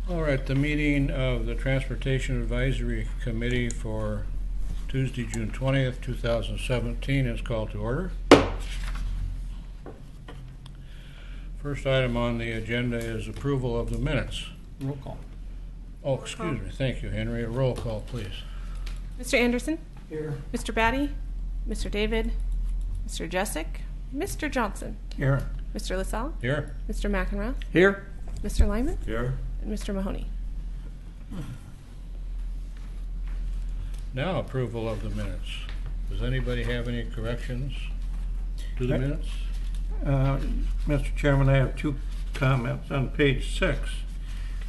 All right, the meeting of the Transportation Advisory Committee for Tuesday, June 20th, 2017 is called to order. First item on the agenda is approval of the minutes. Roll call. Oh, excuse me. Thank you, Henry. A roll call, please. Mr. Anderson? Here. Mr. Batty? Mr. David? Mr. Jessic? Mr. Johnson? Here. Mr. LaSalle? Here. Mr. McEnroe? Here. Mr. Lyman? Here. And Mr. Mahoney. Now approval of the minutes. Does anybody have any corrections to the minutes? Mr. Chairman, I have two comments on page 6.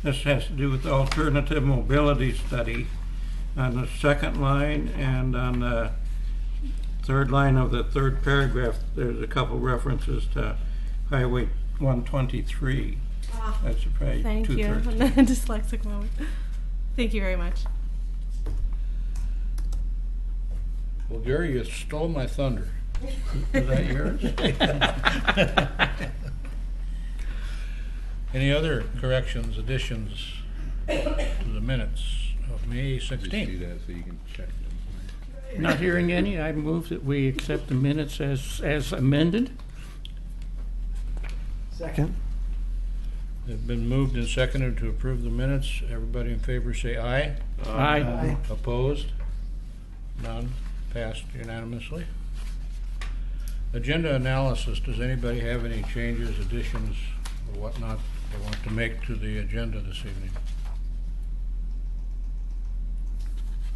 This has to do with the alternative mobility study on the second line, and on the third line of the third paragraph, there's a couple references to Highway 123. That's probably Thank you. 213. Dyslexic moment. Thank you very much. Well, Gary, you stole my thunder. Is that yours? Any other corrections, additions to the minutes of May 16th? that so you can check them. Not hearing any, I move that we accept the minutes as amended. Second. It's been moved and seconded to approve the minutes. Everybody in favor say aye. Aye. Opposed? None. Passed unanimously. Agenda analysis. Does anybody have any changes, additions, or whatnot they want to make to the agenda this evening?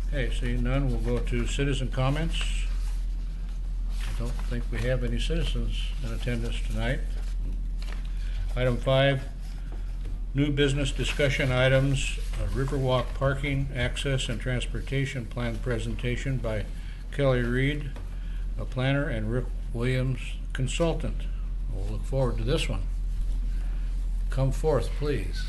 Okay, seeing none, we'll go to citizen comments. I don't think we have any citizens in attendance tonight. Item 5, new business discussion items, Riverwalk parking, access, and transportation plan presentation by Kelly Reed, a planner, and Rick Williams, consultant. We'll look forward to this one. Come forth, please.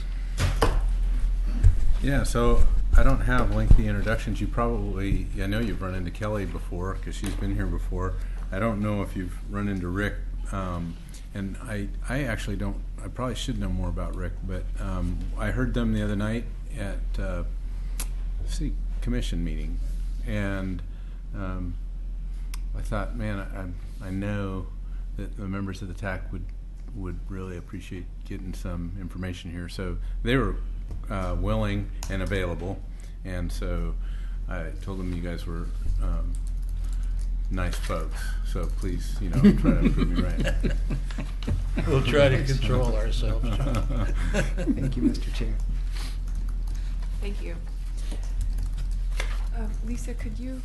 Yeah, so I don't have lengthy introductions. You probably, I know you've run into Kelly before because she's been here before. I don't know if you've run into Rick, and I actually don't. I probably should know more about Rick, but I heard them the other night at city commission meeting, and I thought, man, I know that the members of the TAC would really appreciate getting some information here. So they were willing and available, and so I told them you guys were nice folks. So please, try to prove me right. We'll try to control ourselves. Thank you, Mr. Chair. Thank you. Lisa, could you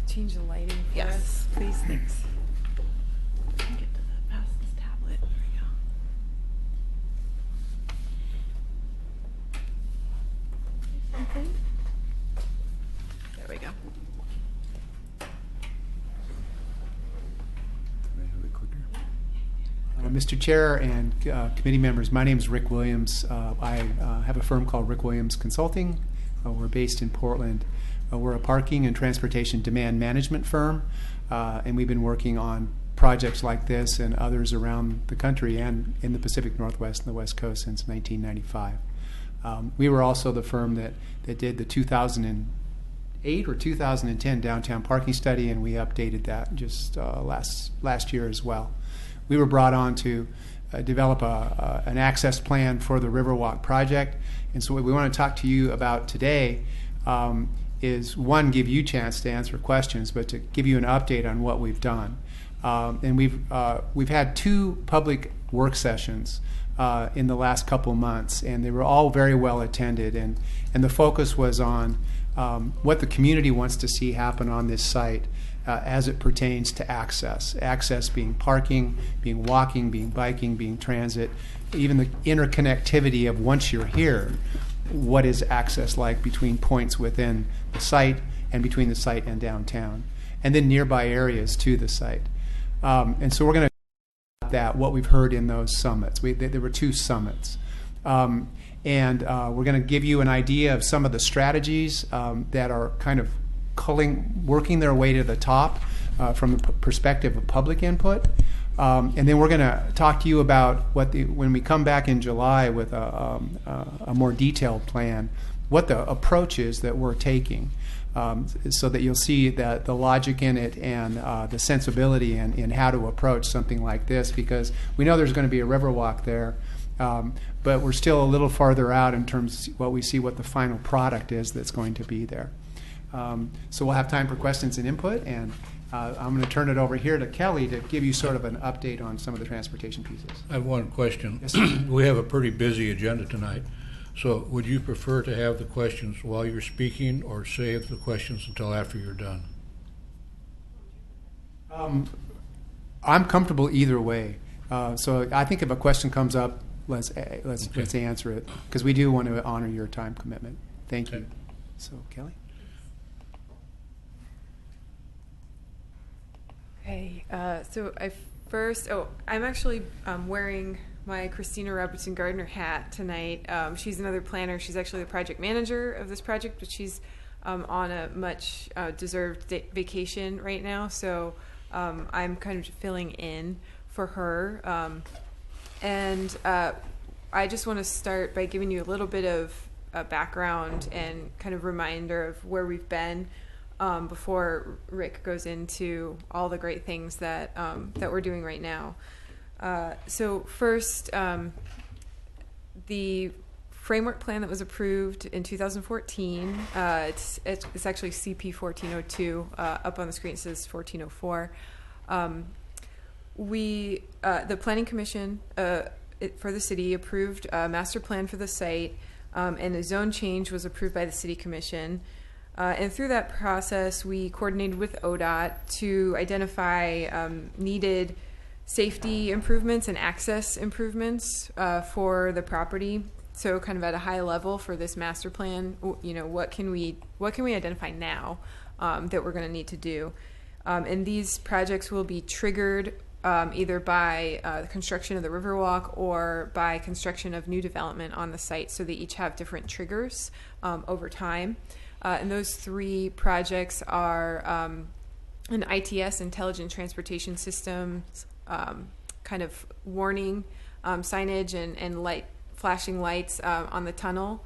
change the lighting for Yes. us, please? Thanks. Get to the past this tablet. There we go. Something. There we go. May I have the clicker? Mr. Chair and committee members, my name is Rick Williams. I have a firm called Rick Williams Consulting. We're based in Portland. We're a parking and transportation demand management firm, and we've been working on projects like this and others around the country and in the Pacific Northwest and the West Coast since 1995. We were also the firm that did the 2008 or 2010 downtown parking study, and we updated that just last year as well. We were brought on to develop an access plan for the Riverwalk project, and so what we want to talk to you about today is, one, give you a chance to answer questions, but to give you an update on what we've done. And we've had 2 public work sessions in the last couple months, and they were all very well attended, and the focus was on what the community wants to see happen on this site as it pertains to access being parking, being walking, being biking, being transit, even the interconnectivity of, once you're here, what is access like between points within the site and between the site and downtown, and then nearby areas to the site. And so we're going to talk about that, what we've heard in those summits. There were 2 summits. And we're going to give you an idea of some of the strategies that are kind of working their way to the top from the perspective of public input. And then we're going to talk to you about when we come back in July with a more detailed plan, what the approach is that we're taking, so that you'll see that the logic in it and the sensibility in how to approach something like this, because we know there's going to be a river walk there, but we're still a little farther out in terms of what the final product is that's going to be there. So we'll have time for questions and input, and I'm going to turn it over here to Kelly to give you sort of an update on some of the transportation pieces. I have one question. Yes, sir. We have a pretty busy agenda tonight, so would you prefer to have the questions while you're speaking or save the questions until after you're done? I'm comfortable either way. So I think if a question comes up, let's answer it, because we do want to honor your time commitment. Thank you. Okay. So Kelly? Okay, so I'm actually wearing my Christina Robertson Gardner hat tonight. She's another planner. She's actually the project manager of this project, but she's on a much deserved vacation right now. So I'm kind of filling in for her. And I just want to start by giving you a little bit of background and kind of reminder of where we've been before Rick goes into all the great things that we're doing right now. So first, the framework plan that was approved in 2014, it's actually CP 1402, up on the screen it says 1404. The Planning Commission for the city approved a master plan for the site, and a zone change was approved by the City Commission. And through that process, we coordinated with ODOT to identify needed safety improvements and access improvements for the property. So kind of at a high level for this master plan, what can we identify now that we're going to need to do? And these projects will be triggered either by the construction of the Riverwalk or by construction of new development on the site. So they each have different triggers over time. And those three projects are an ITS, Intelligent Transportation Systems, kind of warning signage and flashing lights on the tunnel.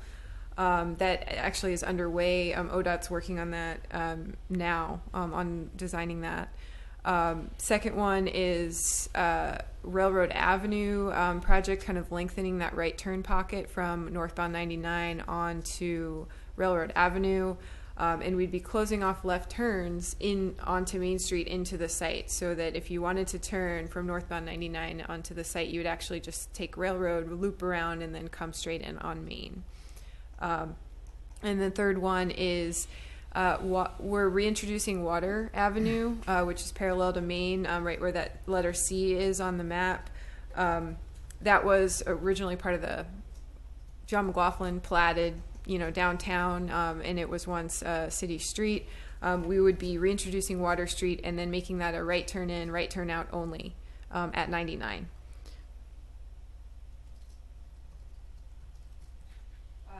That actually is underway. ODOT's working on that now, on designing that. Second one is Railroad Avenue project, kind of lengthening that right turn pocket from northbound 99 onto Railroad Avenue, and we'd be closing off left turns onto Main Street into the site, so that if you wanted to turn from northbound 99 onto the site, you would actually just take Railroad, loop around, and then come straight in on Main. And the third one is we're reintroducing Water Avenue, which is parallel to Main, right where that letter C is on the map. That was originally part of the John McLaughlin platted, downtown, and it was once a city street. We would be reintroducing Water Street and then making that a right turn in, right turn out only at 99.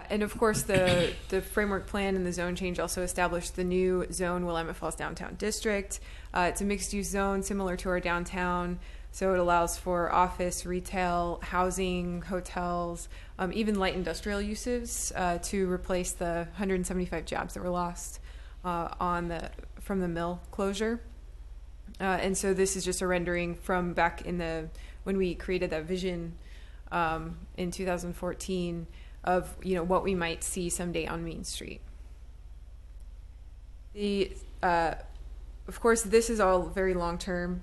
And of course, the framework plan and the zone change also established the new zone, Willamette Falls Downtown District. It's a mixed-use zone similar to our downtown, so it allows for office, retail, housing, hotels, even light industrial uses to replace the 175 jobs that were lost from the mill closure. And so this is just a rendering from back when we created that vision in 2014 of what we might see someday on Main Street. Of course, this is all very long term.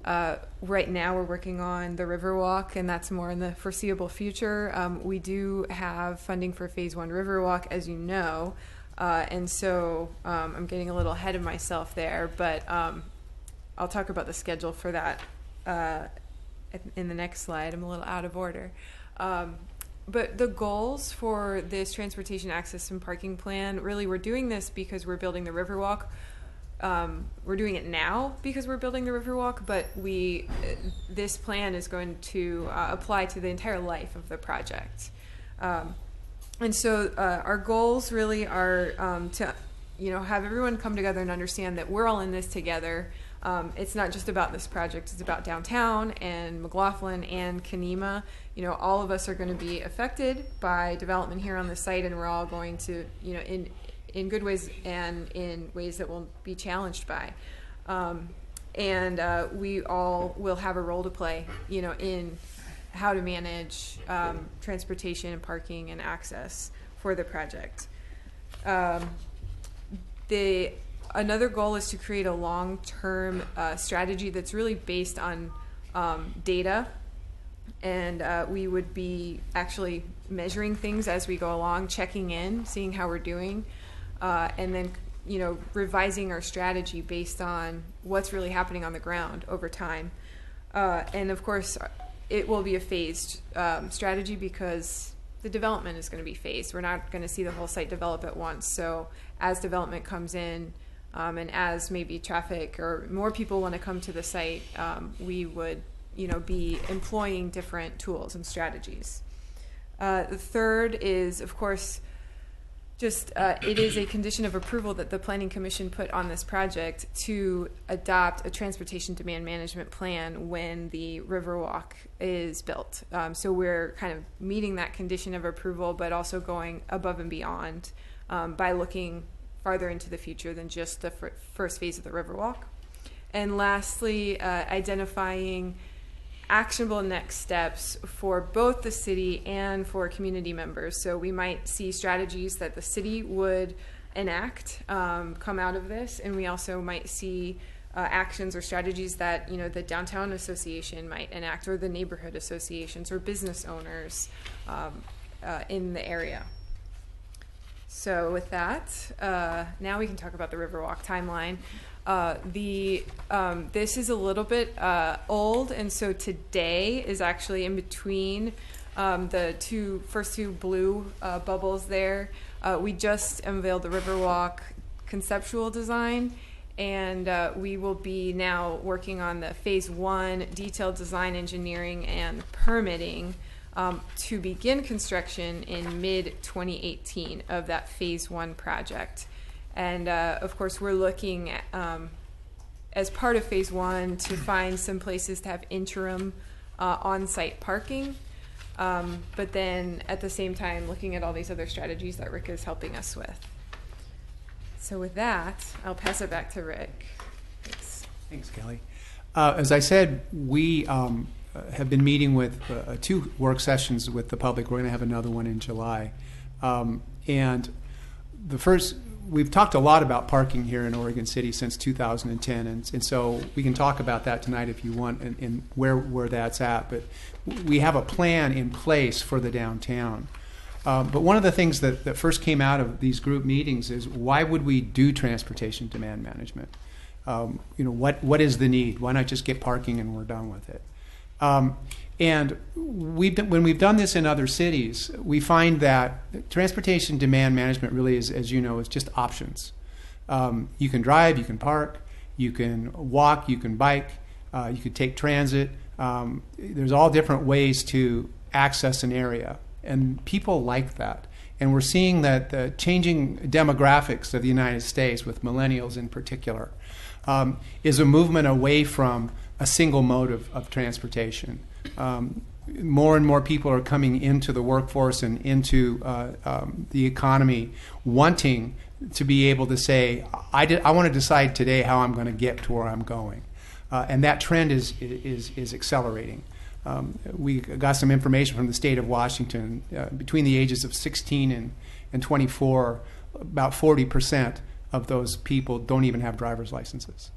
Right now, we're working on the Riverwalk, and that's more in the foreseeable future. We do have funding for Phase 1 Riverwalk, as you know, and so I'm getting a little ahead of myself there, but I'll talk about the schedule for that in the next slide. I'm a little out of order. But the goals for this transportation access and parking plan, really, we're doing this because we're building the Riverwalk. We're doing it now because we're building the Riverwalk, but this plan is going to apply to the entire life of the project. And so our goals really are to have everyone come together and understand that we're all in this together. It's not just about this project, it's about downtown and McLaughlin and Kenema. You know, all of us are going to be affected by development here on the site, and we're all going to, you know, in good ways and in ways that we'll be challenged by. We all will have a role to play, you know, in how to manage transportation and parking and access for the project. Another goal is to create a long-term strategy that's really based on data, and we would be actually measuring things as we go along, checking in, seeing how we're doing, and then, you know, revising our strategy based on what's really happening on the ground over time. And of course, it will be a phased strategy because the development is going to be phased. We're not going to see the whole site develop at once. So as development comes in, and as maybe traffic or more people want to come to the site, we would, you know, be employing different tools and strategies. The third is, of course, just it is a condition of approval that the Planning Commission put on this project to adopt a transportation demand management plan when the Riverwalk is built. So we're kind of meeting that condition of approval, but also going above and beyond by looking farther into the future than just the first phase of the Riverwalk. And lastly, identifying actionable next steps for both the city and for community members. So we might see strategies that the city would enact come out of this, and we also might see actions or strategies that, you know, the downtown association might enact, or the neighborhood associations or business owners in the area. So with that, now we can talk about the Riverwalk timeline. This is a little bit old, and so today is actually in between the first two blue bubbles there. We just unveiled the Riverwalk conceptual design, and we will be now working on the phase 1 detailed design, engineering, and permitting to begin construction in mid-2018 of that phase 1 project. And of course, we're looking at, as part of phase 1, to find some places to have interim on-site parking, but then at the same time looking at all these other strategies that Rick is helping us with. So with that, I'll pass it back to Rick. Thanks. Thanks, Kelly. As I said, we have been meeting with 2 work sessions with the public. We're going to have another one in July. And the first, we've talked a lot about parking here in Oregon City since 2010, and so we can talk about that tonight if you want, and where that's at. But we have a plan in place for the downtown. But one of the things that first came out of these group meetings is, why would we do transportation demand management? You know, what is the need? Why not just get parking and we're done with it? And when we've done this in other cities, we find that transportation demand management really is, as you know, is just options. You can drive, you can park, you can walk, you can bike, you could take transit. There's all different ways to access an area, and people like that. And we're seeing that the changing demographics of the United States, with millennials in particular, is a movement away from a single mode of transportation. More and more people are coming into the workforce and into the economy wanting to be able to say, I want to decide today how I'm going to get to where I'm going. And that trend is accelerating. We got some information from the state of Washington. Between the ages of 16 and 24, about 40% of those people don't even have driver's licenses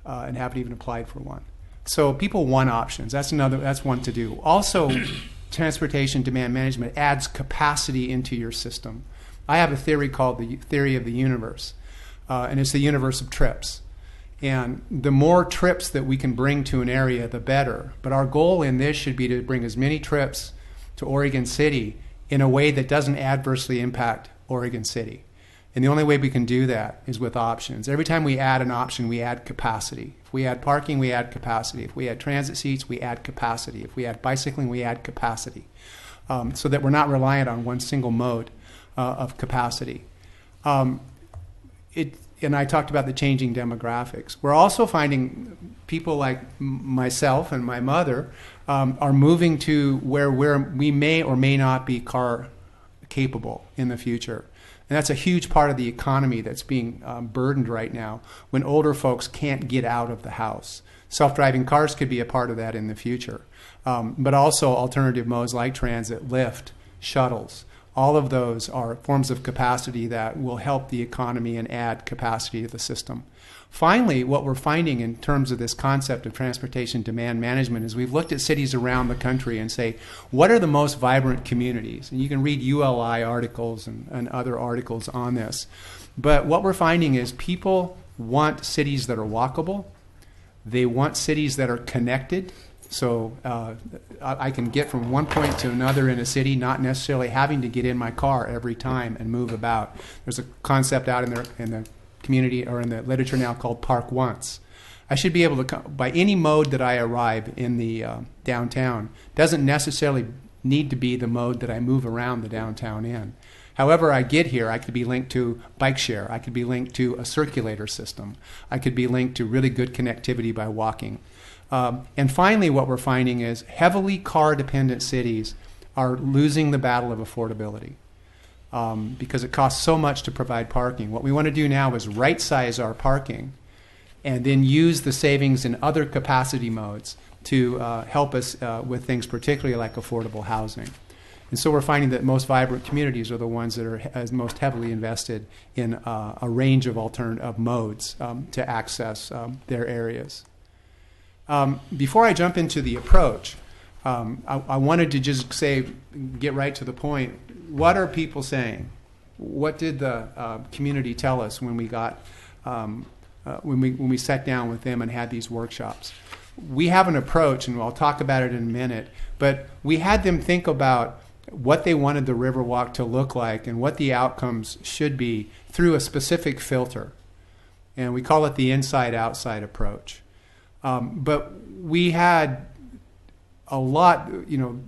and haven't even applied for one. So people want options. That's one to do. Also, transportation demand management adds capacity into your system. I have a theory called the theory of the universe, and it's the universe of trips. And the more trips that we can bring to an area, the better. But our goal in this should be to bring as many trips to Oregon City in a way that doesn't adversely impact Oregon City. And the only way we can do that is with options. Every time we add an option, we add capacity. If we add parking, we add capacity. If we add transit seats, we add capacity. If we add bicycling, we add capacity. So that we're not reliant on one single mode of capacity. and I talked about the changing demographics. We're also finding people like myself and my mother are moving to where we may or may not be car capable in the future. And that's a huge part of the economy that's being burdened right now when older folks can't get out of the house. Self-driving cars could be a part of that in the future. But also alternative modes like transit, Lyft, shuttles. All of those are forms of capacity that will help the economy and add capacity to the system. Finally, what we're finding in terms of this concept of transportation demand management is we've looked at cities around the country and say, what are the most vibrant communities? And you can read ULI articles and other articles on this. But what we're finding is people want cities that are walkable. They want cities that are connected. So I can get from one point to another in a city, not necessarily having to get in my car every time and move about. There's a concept out in the community or in the literature now called Park Once. I should be able to, by any mode that I arrive in the downtown, doesn't necessarily need to be the mode that I move around the downtown in. However I get here, I could be linked to bike share. I could be linked to a circulator system. I could be linked to really good connectivity by walking. And finally, what we're finding is heavily car-dependent cities are losing the battle of affordability because it costs so much to provide parking. What we want to do now is right-size our parking and then use the savings in other capacity modes to help us with things particularly like affordable housing. And so we're finding that most vibrant communities are the ones that are most heavily invested in a range of alternative modes to access their areas. Before I jump into the approach, I wanted to just get right to the point. What are people saying? What did the community tell us when we got when we sat down with them and had these workshops? We have an approach, and I'll talk about it in a minute. But we had them think about what they wanted the Riverwalk to look like and what the outcomes should be through a specific filter, and we call it the inside-outside approach. But we had a lot,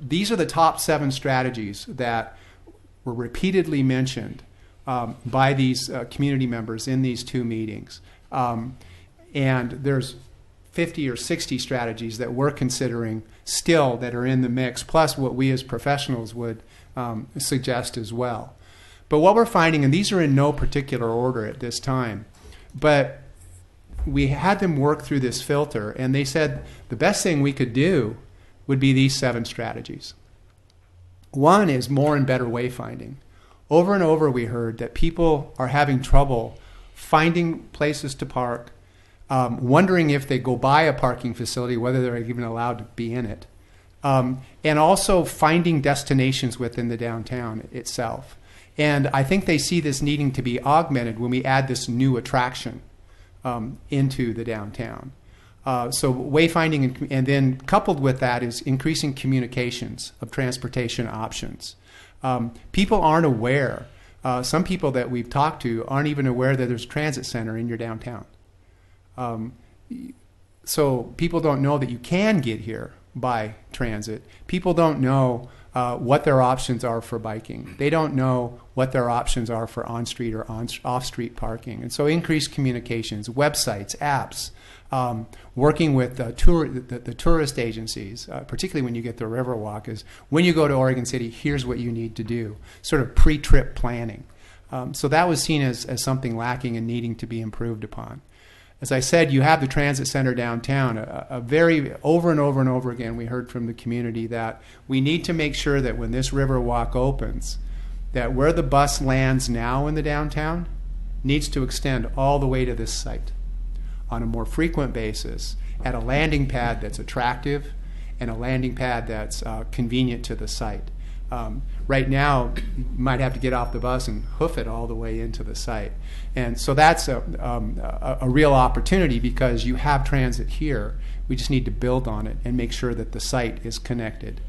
these are the top 7 strategies that were repeatedly mentioned by these community members in these 2 meetings. And there's 50 or 60 strategies that we're considering still that are in the mix, plus what we as professionals would suggest as well. But what we're finding, and these are in no particular order at this time, but we had them work through this filter, and they said the best thing we could do would be these 7 strategies. One is more and better wayfinding. Over and over we heard that people are having trouble finding places to park, wondering if they go by a parking facility, whether they're even allowed to be in it, and also finding destinations within the downtown itself. And I think they see this needing to be augmented when we add this new attraction into the downtown. So wayfinding, and then coupled with that is increasing communications of transportation options. People aren't aware. Some people that we've talked to aren't even aware that there's a transit center in your downtown. So people don't know that you can get here by transit. People don't know what their options are for biking. They don't know what their options are for on-street or off-street parking. And so increased communications, websites, apps, working with the tourist agencies, particularly when you get the Riverwalk, is when you go to Oregon City, here's what you need to do, sort of pre-trip planning. So that was seen as something lacking and needing to be improved upon. As I said, you have the transit center downtown. A very over and over and over again, we heard from the community that we need to make sure that when this Riverwalk opens, that where the bus lands now in the downtown needs to extend all the way to this site on a more frequent basis at a landing pad that's attractive and a landing pad that's convenient to the site. Right now, you might have to get off the bus and hoof it all the way into the site. And so that's a real opportunity because you have transit here. We just need to build on it and make sure that the site is connected.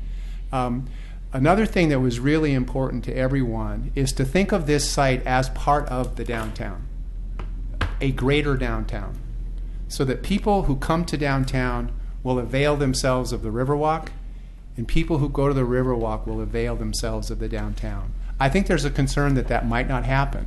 Another thing that was really important to everyone is to think of this site as part of the downtown, a greater downtown, so that people who come to downtown will avail themselves of the Riverwalk, and people who go to the Riverwalk will avail themselves of the downtown. I think there's a concern that that might not happen.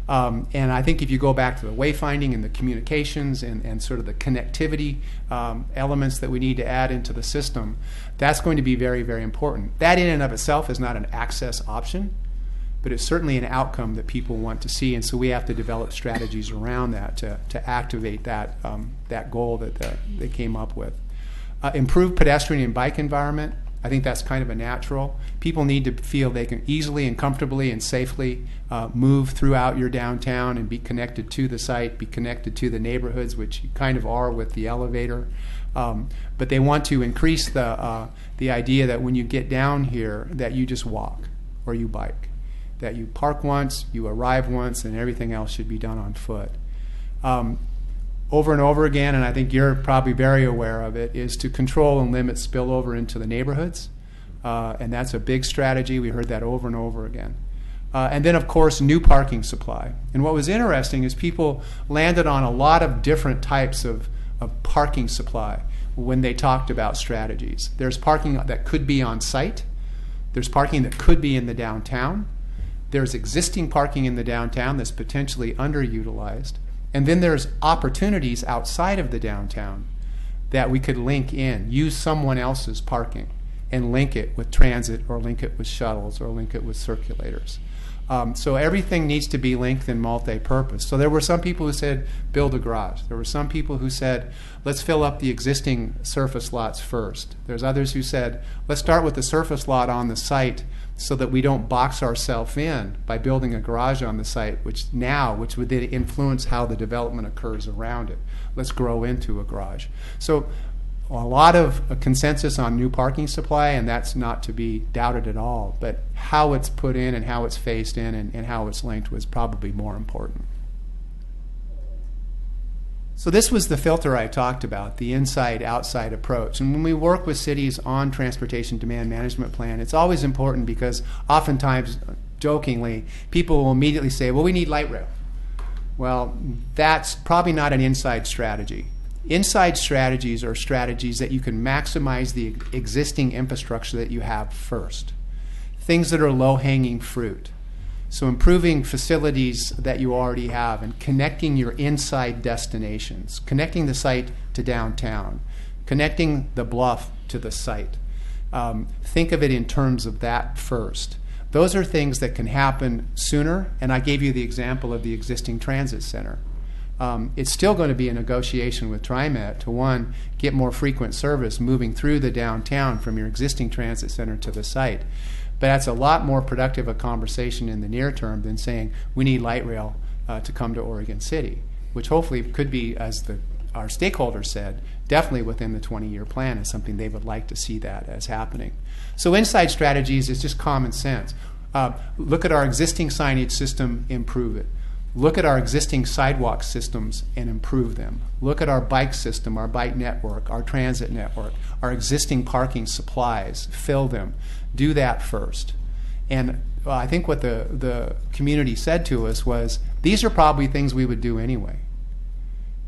And I think if you go back to the wayfinding and the communications and sort of the connectivity elements that we need to add into the system, that's going to be very, very important. That in and of itself is not an access option, but it's certainly an outcome that people want to see, and so we have to develop strategies around that to activate that goal that they came up with. Improved pedestrian and bike environment, I think that's kind of a natural. People need to feel they can easily and comfortably and safely move throughout your downtown and be connected to the site, be connected to the neighborhoods, which you kind of are with the elevator. But they want to increase the idea that when you get down here, that you just walk or you bike, that you park once, you arrive once, and everything else should be done on foot. Over and over again, and I think you're probably very aware of it, is to control and limit spillover into the neighborhoods. And that's a big strategy. We heard that over and over again. And then, of course, new parking supply. And what was interesting is people landed on a lot of different types of parking supply when they talked about strategies. There's parking that could be on site. There's parking that could be in the downtown. There's existing parking in the downtown that's potentially underutilized. And then there's opportunities outside of the downtown that we could link in, use someone else's parking and link it with transit or link it with shuttles or link it with circulators. So everything needs to be linked and multi-purpose. So there were some people who said, build a garage. There were some people who said, let's fill up the existing surface lots first. There's others who said, let's start with the surface lot on the site so that we don't box ourselves in by building a garage on the site, which would then influence how the development occurs around it. Let's grow into a garage. So a lot of consensus on new parking supply, and that's not to be doubted at all, but how it's put in and how it's phased in and how it's linked was probably more important. So this was the filter I talked about, the inside-outside approach. And when we work with cities on transportation demand management plan, it's always important because oftentimes, jokingly, people will immediately say, well, we need light rail. Well, that's probably not an inside strategy. Inside strategies are strategies that you can maximize the existing infrastructure that you have first. Things that are low-hanging fruit. So improving facilities that you already have and connecting your inside destinations, connecting the site to downtown, connecting the bluff to the site. Think of it in terms of that first. Those are things that can happen sooner, and I gave you the example of the existing transit center. It's still going to be a negotiation with TriMet to, one, get more frequent service moving through the downtown from your existing transit center to the site. But that's a lot more productive a conversation in the near term than saying we need light rail to come to Oregon City, which hopefully could be, as our stakeholders said, definitely within the 20-year plan is something they would like to see that as happening. So inside strategies is just common sense. Look at our existing signage system, improve it. Look at our existing sidewalk systems and improve them. Look at our bike system, our bike network, our transit network, our existing parking supplies, fill them. Do that first. And I think what the community said to us was, these are probably things we would do anyway.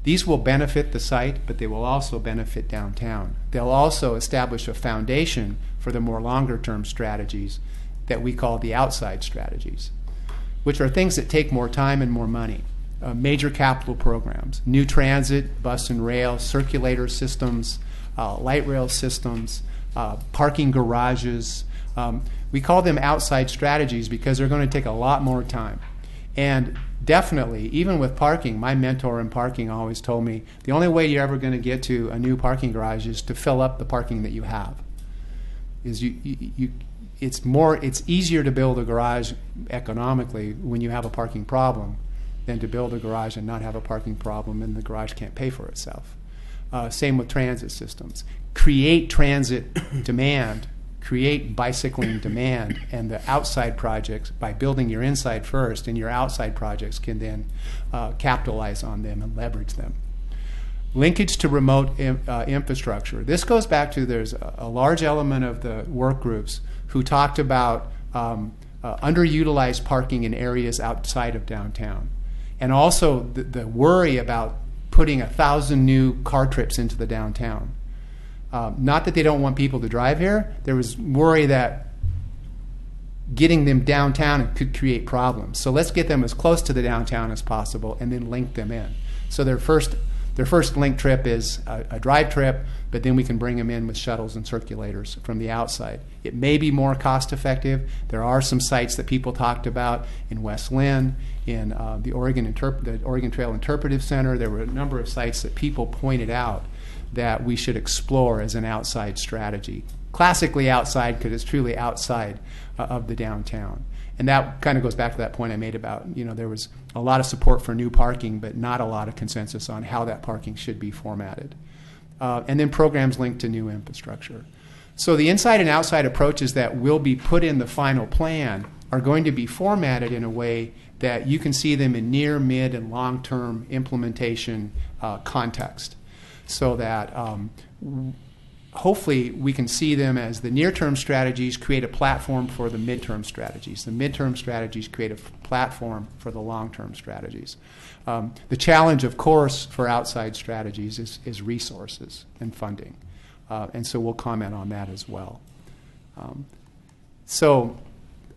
These will benefit the site, but they will also benefit downtown. They'll also establish a foundation for the more longer-term strategies that we call the outside strategies, which are things that take more time and more money. Major capital programs, new transit, bus and rail, circulator systems, light rail systems, parking garages. We call them outside strategies because they're going to take a lot more time. And definitely, even with parking, my mentor in parking always told me, the only way you're ever going to get to a new parking garage is to fill up the parking that you have. It's easier to build a garage economically when you have a parking problem than to build a garage and not have a parking problem and the garage can't pay for itself. Same with transit systems. Create transit demand, create bicycling demand, and the outside projects, by building your inside first, and your outside projects can then capitalize on them and leverage them. Linkage to remote infrastructure. This goes back to, there's a large element of the work groups who talked about underutilized parking in areas outside of downtown. And also the worry about putting 1,000 new car trips into the downtown. Not that they don't want people to drive here. There was worry that getting them downtown could create problems. So let's get them as close to the downtown as possible and then link them in. So their first link trip is a drive trip, but then we can bring them in with shuttles and circulators from the outside. It may be more cost effective. There are some sites that people talked about in West Lynn, in the Oregon Trail Interpretive Center. There were a number of sites that people pointed out that we should explore as an outside strategy. Classically outside because it's truly outside of the downtown. And that kind of goes back to that point I made about, there was a lot of support for new parking, but not a lot of consensus on how that parking should be formatted. And then programs linked to new infrastructure. So the inside and outside approaches that will be put in the final plan are going to be formatted in a way that you can see them in near, mid, and long-term implementation context. So that hopefully we can see them as the near-term strategies create a platform for the midterm strategies. The midterm strategies create a platform for the long-term strategies. The challenge, of course, for outside strategies is resources and funding. And so we'll comment on that as well. So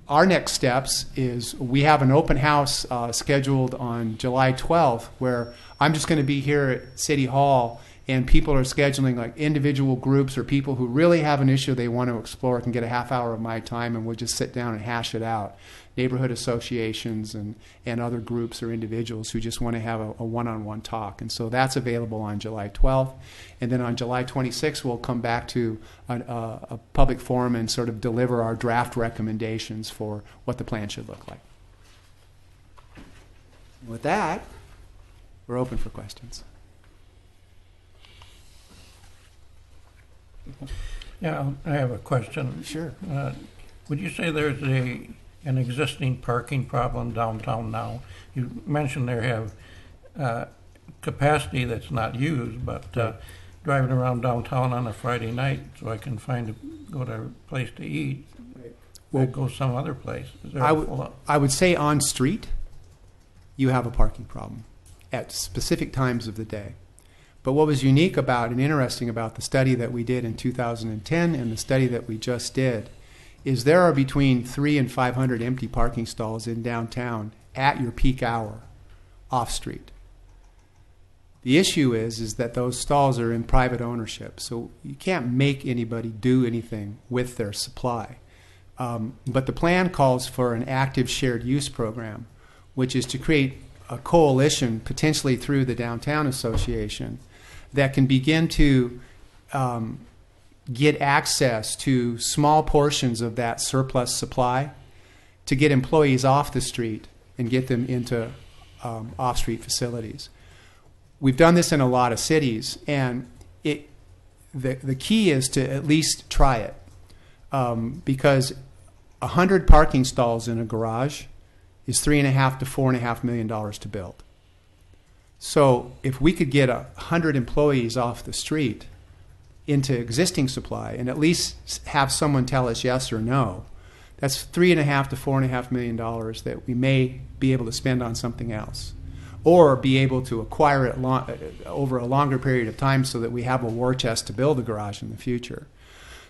our next steps is we have an open house scheduled on July 12th where I'm just going to be here at City Hall, and people are scheduling like individual groups or people who really have an issue they want to explore can get a half hour of my time, and we'll just sit down and hash it out. Neighborhood associations and other groups or individuals who just want to have a one-on-one talk. And so that's available on July 12th. And then on July 26th, we'll come back to a public forum and sort of deliver our draft recommendations for what the plan should look like. With that, we're open for questions. Yeah, I have a question. Sure. Would you say there's an existing parking problem downtown now? You mentioned there have capacity that's not used, but driving around downtown on a Friday night so I can go to a place to eat, Well, go some other place. Is there I would say on street, you have a parking problem at specific times of the day. But what was unique about and interesting about the study that we did in 2010 and the study that we just did is there are between 300 and 500 empty parking stalls in downtown at your peak hour off street. The issue is that those stalls are in private ownership, so you can't make anybody do anything with their supply. But the plan calls for an active shared use program, which is to create a coalition, potentially through the Downtown Association, that can begin to get access to small portions of that surplus supply to get employees off the street and get them into off-street facilities. We've done this in a lot of cities, and the key is to at least try it, because 100 parking stalls in a garage is $3.5 to $4.5 million to build. So if we could get 100 employees off the street into existing supply and at least have someone tell us yes or no, that's $3.5 to $4.5 million that we may be able to spend on something else, or be able to acquire it over a longer period of time so that we have a war chest to build a garage in the future.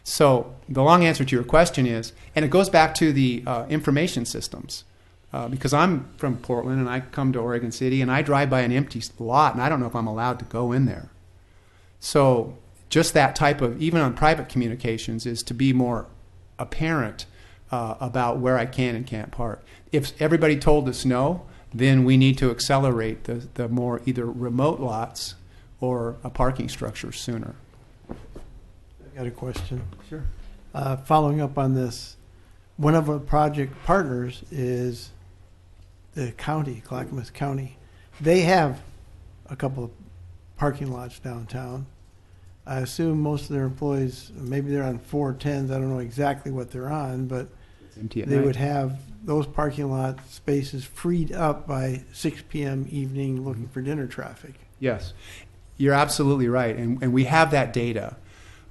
So the long answer to your question is, and it goes back to the information systems. Because I'm from Portland and I come to Oregon City and I drive by an empty lot and I don't know if I'm allowed to go in there. So just that type of, even on private communications, is to be more apparent about where I can and can't park. If everybody told us no, then we need to accelerate the more either remote lots or a parking structure sooner. I got a question. Sure. Following up on this, one of our project partners is the county, Clackamas County. They have a couple of parking lots downtown. I assume most of their employees, maybe they're on 410s, I don't know exactly what they're on, but Empty at they night. would have those parking lot spaces freed up by 6 p.m. evening looking for dinner traffic. Yes, you're absolutely right, and we have that data.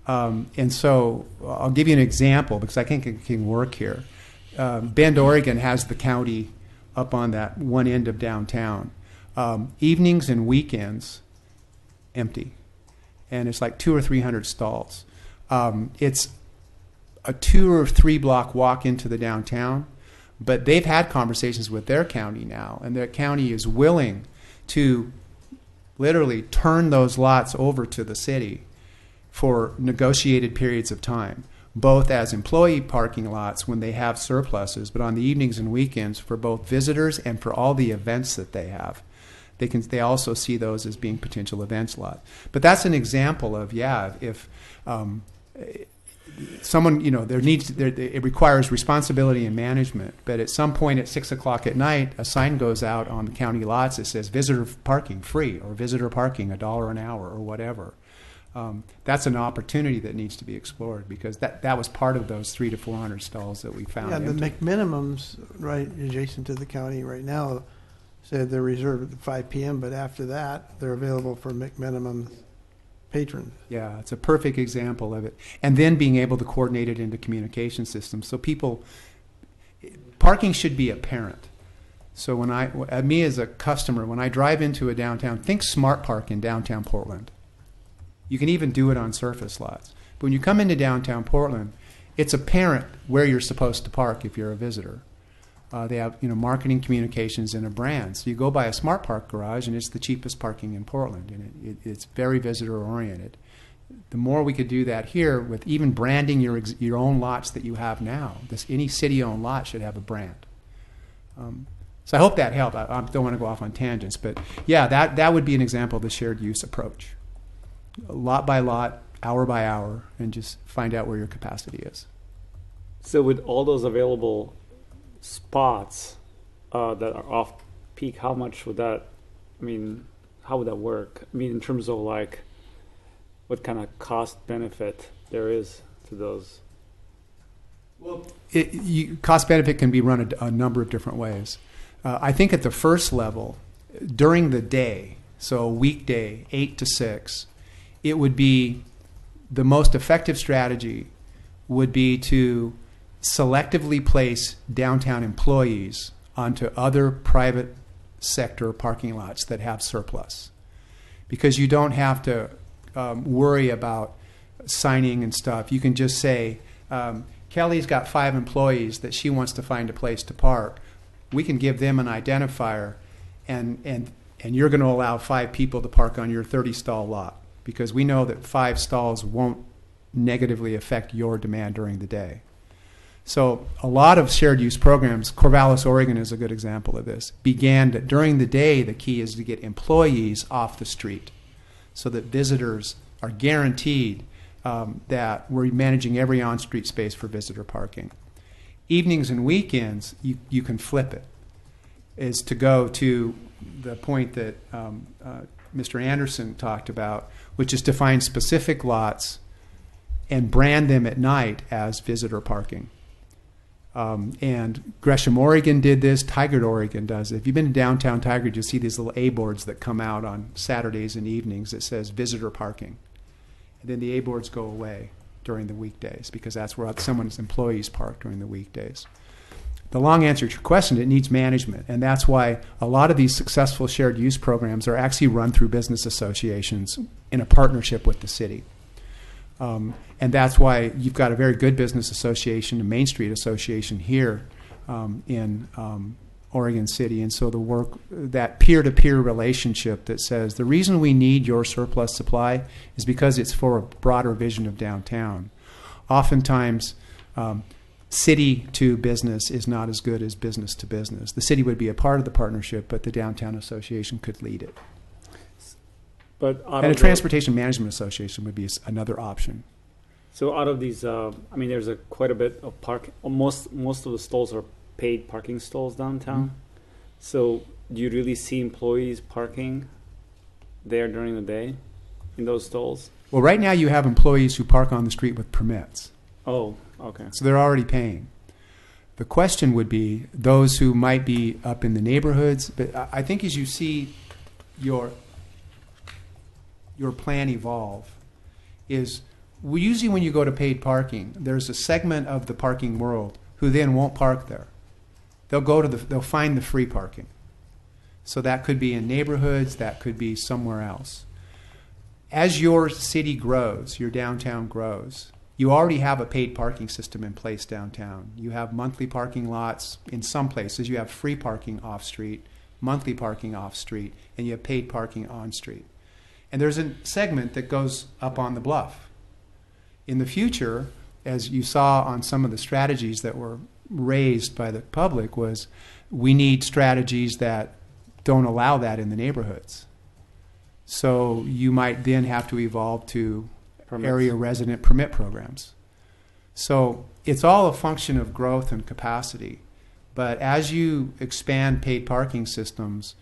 And so I'll give you an example because I think it can work here. Bend, Oregon has the county up on that one end of downtown. Evenings and weekends, empty. And it's like 200 or 300 stalls. It's a 2 or 3 block walk into the downtown, but they've had conversations with their county now, and their county is willing to literally turn those lots over to the city for negotiated periods of time, both as employee parking lots when they have surpluses, but on the evenings and weekends for both visitors and for all the events that they have. They also see those as being potential events lots. But that's an example of, if someone, it requires responsibility and management, but at some point at 6 o'clock at night, a sign goes out on the county lots that says visitor parking free, or visitor parking $1 an hour, or whatever. That's an opportunity that needs to be explored, because that was part of those 300 to 400 stalls that we found. Yeah, the empty. McMinimums right adjacent to the county right now said they're reserved at 5 p.m., but after that, they're available for McMinimum patrons. Yeah, it's a perfect example of it. And then being able to coordinate it into communication systems. So parking should be apparent. So me as a customer, when I drive into a downtown, think Smart Park in downtown Portland. You can even do it on surface lots. But when you come into downtown Portland, it's apparent where you're supposed to park if you're a visitor. They have marketing, communications, and a brand. So you go by a Smart Park garage, and it's the cheapest parking in Portland, and it's very visitor oriented. The more we could do that here, with even branding your own lots that you have now, any city-owned lot should have a brand. So I hope that helped. I don't want to go off on tangents, but yeah, that would be an example of the shared use approach. Lot by lot, hour by hour, and just find out where your capacity is. So with all those available spots that are off peak, how much would that, how would that work? In terms of like what kind of cost benefit there is to those? Well, cost benefit can be run a number of different ways. I think at the first level, during the day, so weekday, 8 to 6, it would be the most effective strategy would be to selectively place downtown employees onto other private sector parking lots that have surplus, because you don't have to worry about signing and stuff. You can just say, Kelly's got 5 employees that she wants to find a place to park. We can give them an identifier, and you're going to allow 5 people to park on your 30-stall lot, because we know that 5 stalls won't negatively affect your demand during the day. So a lot of shared use programs, Corvallis, Oregon is a good example of this, began that during the day the key is to get employees off the street so that visitors are guaranteed that we're managing every on-street space for visitor parking. Evenings and weekends, you can flip it, is to go to the point that Mr. Anderson talked about, which is to find specific lots and brand them at night as visitor parking. And Gresham, Oregon did this. Tigard, Oregon does it. If you've been to downtown Tigard, you'll see these little A-boards that come out on Saturdays and evenings that says visitor parking. And then the A-boards go away during the weekdays, because that's where someone's employees park during the weekdays. The long answer to your question, it needs management. And that's why a lot of these successful shared use programs are actually run through business associations in a partnership with the city. And that's why you've got a very good business association, a Main Street Association here in Oregon City. And so the work, that peer-to-peer relationship that says the reason we need your surplus supply is because it's for a broader vision of downtown. Oftentimes, city to business is not as good as business to business. The city would be a part of the partnership, but the downtown association could lead it. But and a transportation management association would be another option. So out of these, there's quite a bit of park. Most of the stalls are paid parking stalls downtown. Mm-hmm. So do you really see employees parking there during the day in those stalls? Well, right now you have employees who park on the street with permits. Oh, okay. So they're already paying. The question would be those who might be up in the neighborhoods. But I think as you see your plan evolve, is usually when you go to paid parking, there's a segment of the parking world who then won't park there. They'll find the free parking. So that could be in neighborhoods, that could be somewhere else. As your city grows, your downtown grows, You already have a paid parking system in place downtown. You have monthly parking lots. In some places, you have free parking off-street, monthly parking off-street, and you have paid parking on-street. And there's a segment that goes up on the bluff. In the future, as you saw on some of the strategies that were raised by the public, was we need strategies that don't allow that in the neighborhoods. So you might then have to evolve to Permits. area resident permit programs. So it's all a function of growth and capacity. But as you expand paid parking systems,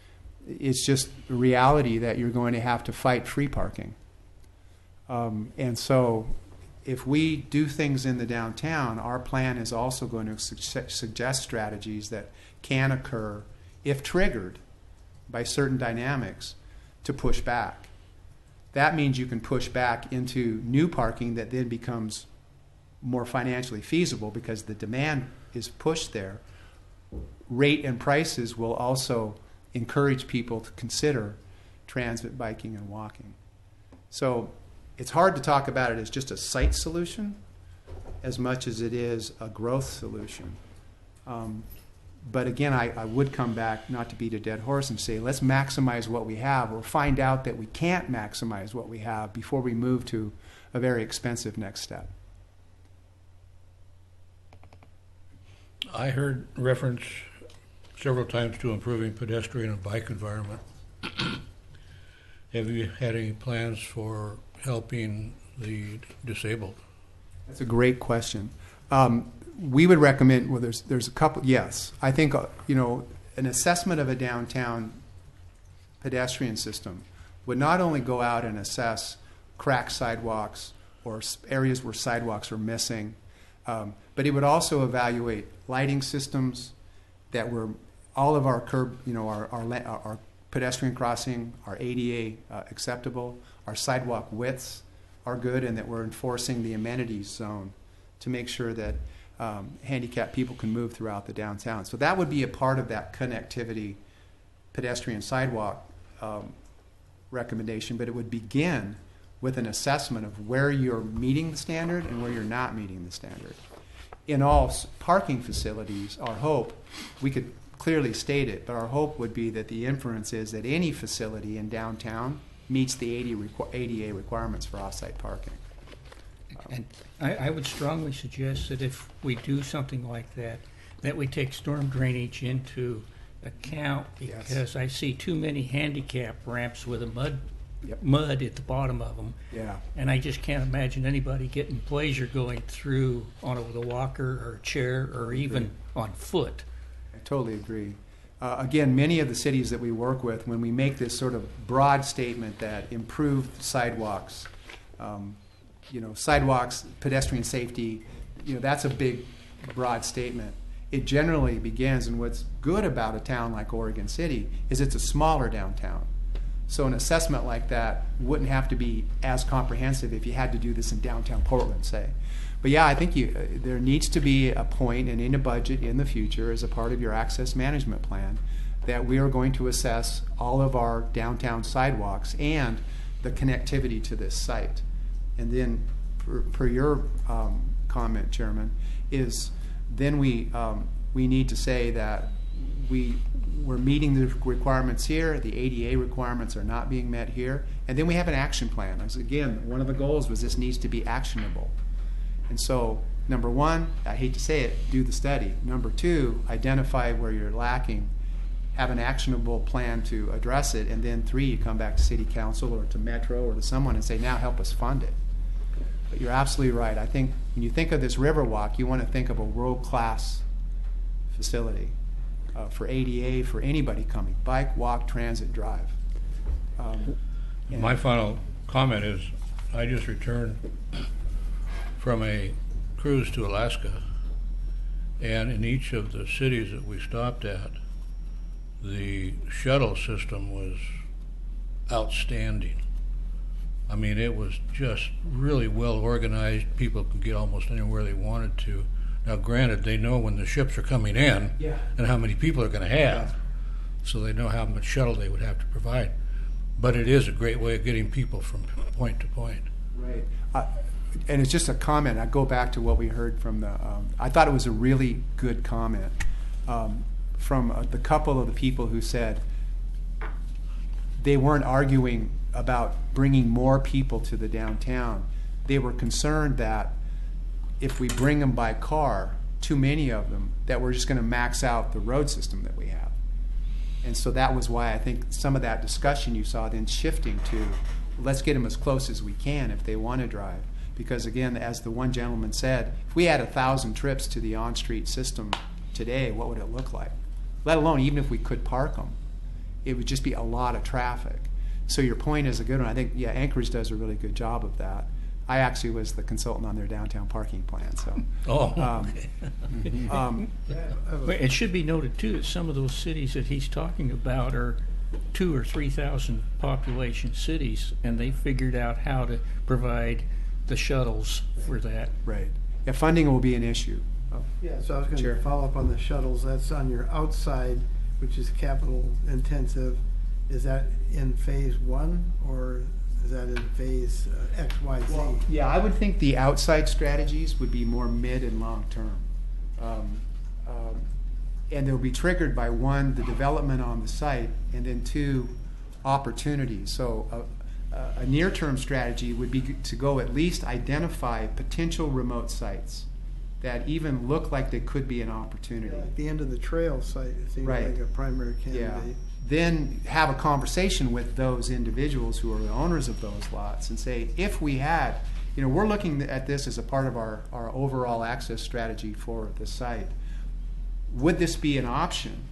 it's just a reality that you're going to have to fight free parking. And so if we do things in the downtown, our plan is also going to suggest strategies that can occur, if triggered by certain dynamics, to push back. That means you can push back into new parking that then becomes more financially feasible because the demand is pushed there. Rate and prices will also encourage people to consider transit, biking, and walking. So it's hard to talk about it as just a site solution as much as it is a growth solution. But again, I would come back, not to beat a dead horse, and say let's maximize what we have or find out that we can't maximize what we have before we move to a very expensive next step. I heard reference several times to improving pedestrian and bike environment. Have you had any plans for helping the disabled? That's a great question. We would recommend, well, there's a couple, yes. I think, an assessment of a downtown pedestrian system would not only go out and assess cracked sidewalks or areas where sidewalks are missing, but it would also evaluate lighting systems that were all of our curb, our pedestrian crossing, our ADA acceptable, our sidewalk widths are good, and that we're enforcing the amenities zone to make sure that handicapped people can move throughout the downtown. So that would be a part of that connectivity pedestrian sidewalk recommendation, but it would begin with an assessment of where you're meeting the standard and where you're not meeting the standard. In all parking facilities, our hope, we could clearly state it, but our hope would be that the inference is that any facility in downtown meets the ADA requirements for off-site parking. And I would strongly suggest that if we do something like that, that we take storm drainage into account, because Yes. I see too many handicap ramps with a mud Yep. at the bottom of them. Yeah. And I just can't imagine anybody getting pleasure going through on a walker or a chair or even on foot. I totally agree. Again, many of the cities that we work with, when we make this sort of broad statement that improved sidewalks, sidewalks, pedestrian safety, that's a big, broad statement. It generally begins, and what's good about a town like Oregon City is it's a smaller downtown. So an assessment like that wouldn't have to be as comprehensive if you had to do this in downtown Portland, say. But yeah, I think there needs to be a point, and in a budget in the future as a part of your access management plan, that we are going to assess all of our downtown sidewalks and the connectivity to this site. And then, per your comment, Chairman, is then we need to say that we're meeting the requirements here, the ADA requirements are not being met here, and then we have an action plan. As again, one of the goals was this needs to be actionable. And so, number one, I hate to say it, do the study. Number two, identify where you're lacking, have an actionable plan to address it, and then three, you come back to City Council or to Metro or to someone and say, now help us fund it. But you're absolutely right. I think when you think of this Riverwalk, you want to think of a world-class facility for ADA, for anybody coming, bike, walk, transit, drive. My final comment is, I just returned from a cruise to Alaska, and in each of the cities that we stopped at, the shuttle system was outstanding. I mean, it was just really well organized. People could get almost anywhere they wanted to. Now, granted, they know when the ships are coming in and how many people are going to have, so they know how much shuttle they would have to provide. But it is a great way of getting people from point to point. Right. and it's just a comment. I go back to what we heard from the. I thought it was a really good comment from the couple of the people who said they weren't arguing about bringing more people to the downtown. They were concerned that if we bring them by car, too many of them, that we're just going to max out the road system that we have. And so that was why I think some of that discussion you saw then shifting to let's get them as close as we can if they want to drive. Because again, as the one gentleman said, if we had 1,000 trips to the on-street system today, what would it look like? Let alone even if we could park them, it would just be a lot of traffic. So your point is a good one. I think, yeah, Anchorage does a really good job of that. I actually was the consultant on their downtown parking plan, so. Oh, But it should be noted too that some of those cities that he's talking about are 2,000 or 3,000 population cities, and they figured out how to provide the shuttles for that. Right. Yeah, funding will be an issue. Yeah, so I was going Sure. to follow up on the shuttles. That's on your outside, which is capital intensive. Is that in phase 1 or is that in phase X, Y, Z? Yeah, I would think the outside strategies would be more mid and long term. And they'll be triggered by 1, the development on the site, and then 2, opportunities. So a near-term strategy would be to go at least identify potential remote sites that even look like they could be an opportunity. At the end of the trail site, it seems Right. like a primary Yeah. candidate. Then have a conversation with those individuals who are the owners of those lots and say, if we had, we're looking at this as a part of our overall access strategy for the site. Would this be an option?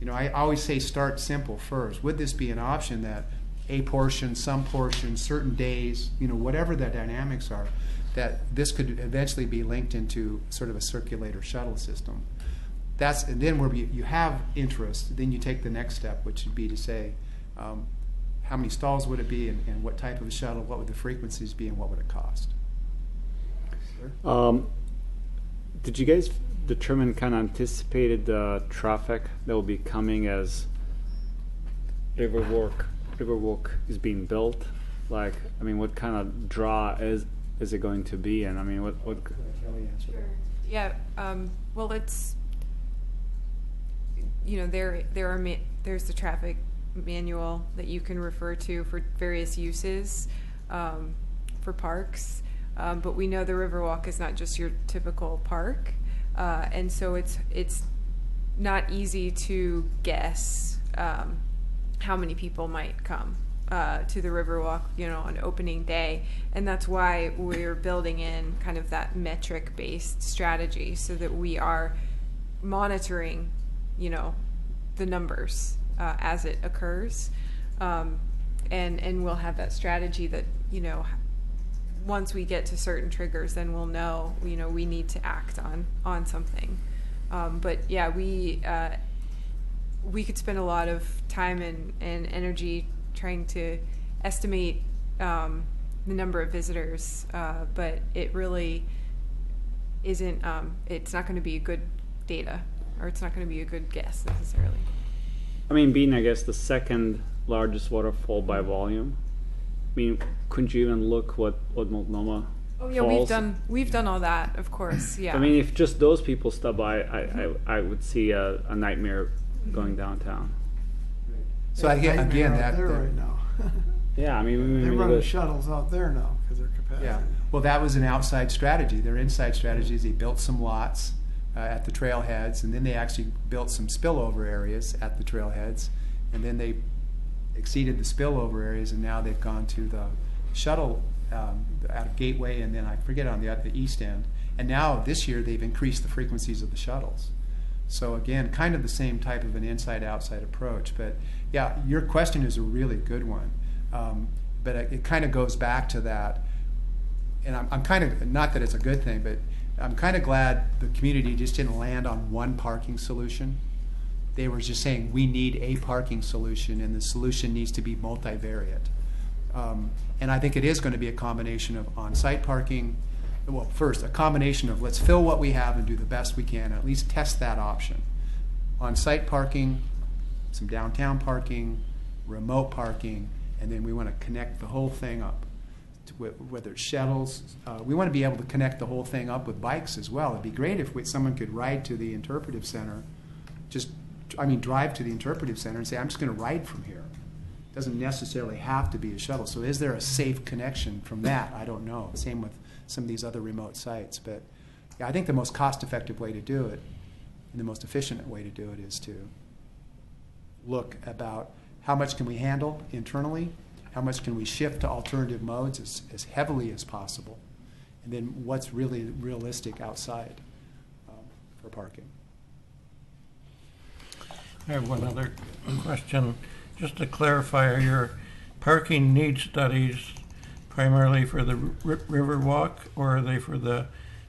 I always say start simple first. Would this be an option that a portion, some portion, certain days, whatever the dynamics are, that this could eventually be linked into sort of a circulator shuttle system? And then where you have interest, then you take the next step, which would be to say, how many stalls would it be, and what type of a shuttle, what would the frequencies be, and what would it cost? Did you guys determine kind of anticipated traffic that will be coming as Riverwalk is being built? Like, I mean, what kind of draw is it going to be? And I mean, what? Yeah. Well, it's there's the traffic manual that you can refer to for various uses for parks, but we know the Riverwalk is not just your typical park, and so it's not easy to guess how many people might come to the Riverwalk, on opening day, and that's why we're building in kind of that metric-based strategy so that we are monitoring, the numbers as it occurs, and we'll have that strategy that once we get to certain triggers, then we'll know we need to act on something. But yeah, we could spend a lot of time and energy trying to estimate the number of visitors, but it really isn't. It's not going to be a good data, or it's not going to be a good guess necessarily. I mean, being, I guess, the second largest waterfall by volume, I mean, couldn't you even look what Multnomah Oh yeah, falls? we've done all that, of course. Yeah. I mean, if just those people stop by, I would see a nightmare going downtown. So again, Nightmare out that there right now. Yeah, I mean, They're maybe running the- shuttles out there now because their capacity. yeah. Well, that was an outside strategy. Their inside strategy is they built some lots at the trailheads, and then they actually built some spillover areas at the trailheads, and then they exceeded the spillover areas, and now they've gone to the shuttle out of Gateway, and then I forget on the east end. And now this year they've increased the frequencies of the shuttles. So again, kind of the same type of an inside-outside approach. But yeah, your question is a really good one. But it kind of goes back to that. And I'm kind of, not that it's a good thing, but I'm kind of glad the community just didn't land on one parking solution. They were just saying, we need a parking solution, and the solution needs to be multivariate. And I think it is going to be a combination of on-site parking. Well, first, a combination of let's fill what we have and do the best we can, at least test that option. On-site parking, some downtown parking, remote parking, and then we want to connect the whole thing up whether it's shuttles. We want to be able to connect the whole thing up with bikes as well. It'd be great if someone could ride to the interpretive center, drive to the interpretive center and say, I'm just going to ride from here. It doesn't necessarily have to be a shuttle. So is there a safe connection from that? I don't know. Same with some of these other remote sites. But yeah, I think the most cost-effective way to do it and the most efficient way to do it is to look about how much can we handle internally, how much can we shift to alternative modes as heavily as possible, and then what's really realistic outside for parking. I have one other question. Just to clarify, are your parking needs studies primarily for the river walk, or are they for the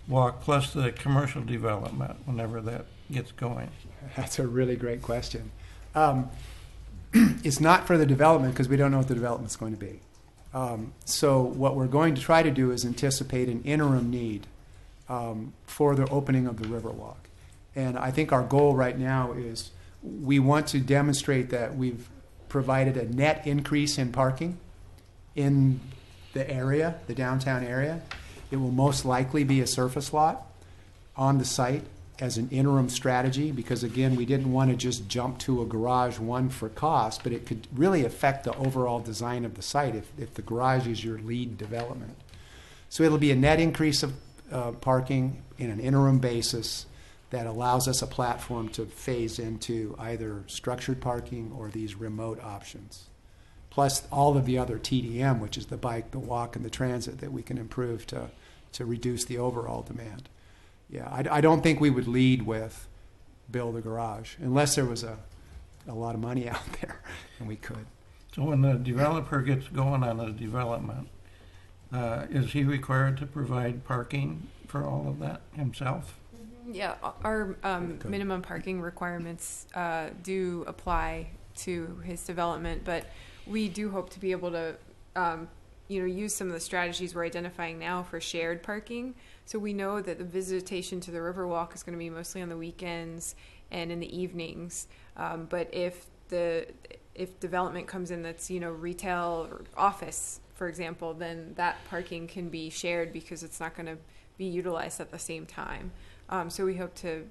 walk plus the commercial development whenever that gets going? That's a really great question. It's not for the development because we don't know what the development's going to be. So what we're going to try to do is anticipate an interim need for the opening of the Riverwalk. And I think our goal right now is we want to demonstrate that we've provided a net increase in parking in the area, the downtown area. It will most likely be a surface lot on the site as an interim strategy because, again, we didn't want to just jump to a garage one for cost, but it could really affect the overall design of the site if the garage is your lead development. So it'll be a net increase of parking in an interim basis that allows us a platform to phase into either structured parking or these remote options, plus all of the other TDM, which is the bike, the walk, and the transit that we can improve to reduce the overall demand. Yeah, I don't think we would lead with build a garage unless there was a lot of money out there, and we could. So when the developer gets going on a development, is he required to provide parking for all of that himself? Yeah, our minimum parking requirements do apply to his development, but we do hope to be able to use some of the strategies we're identifying now for shared parking. So we know that the visitation to the Riverwalk is going to be mostly on the weekends and in the evenings. But if development comes in that's retail or office, for example, then that parking can be shared because it's not going to be utilized at the same time. So we hope to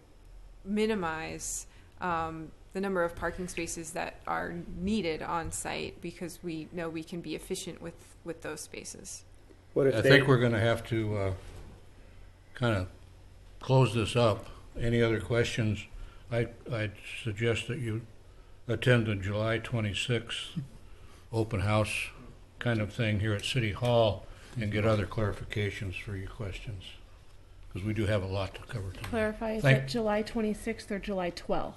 minimize the number of parking spaces that are needed on site because we know we can be efficient with those spaces. I think we're going to have to kind of close this up. Any other questions? I'd suggest that you attend the July 26th open house kind of thing here at City Hall and get other clarifications for your questions, because we do have a lot to cover tonight. Clarify, is that July 26th or July 12th?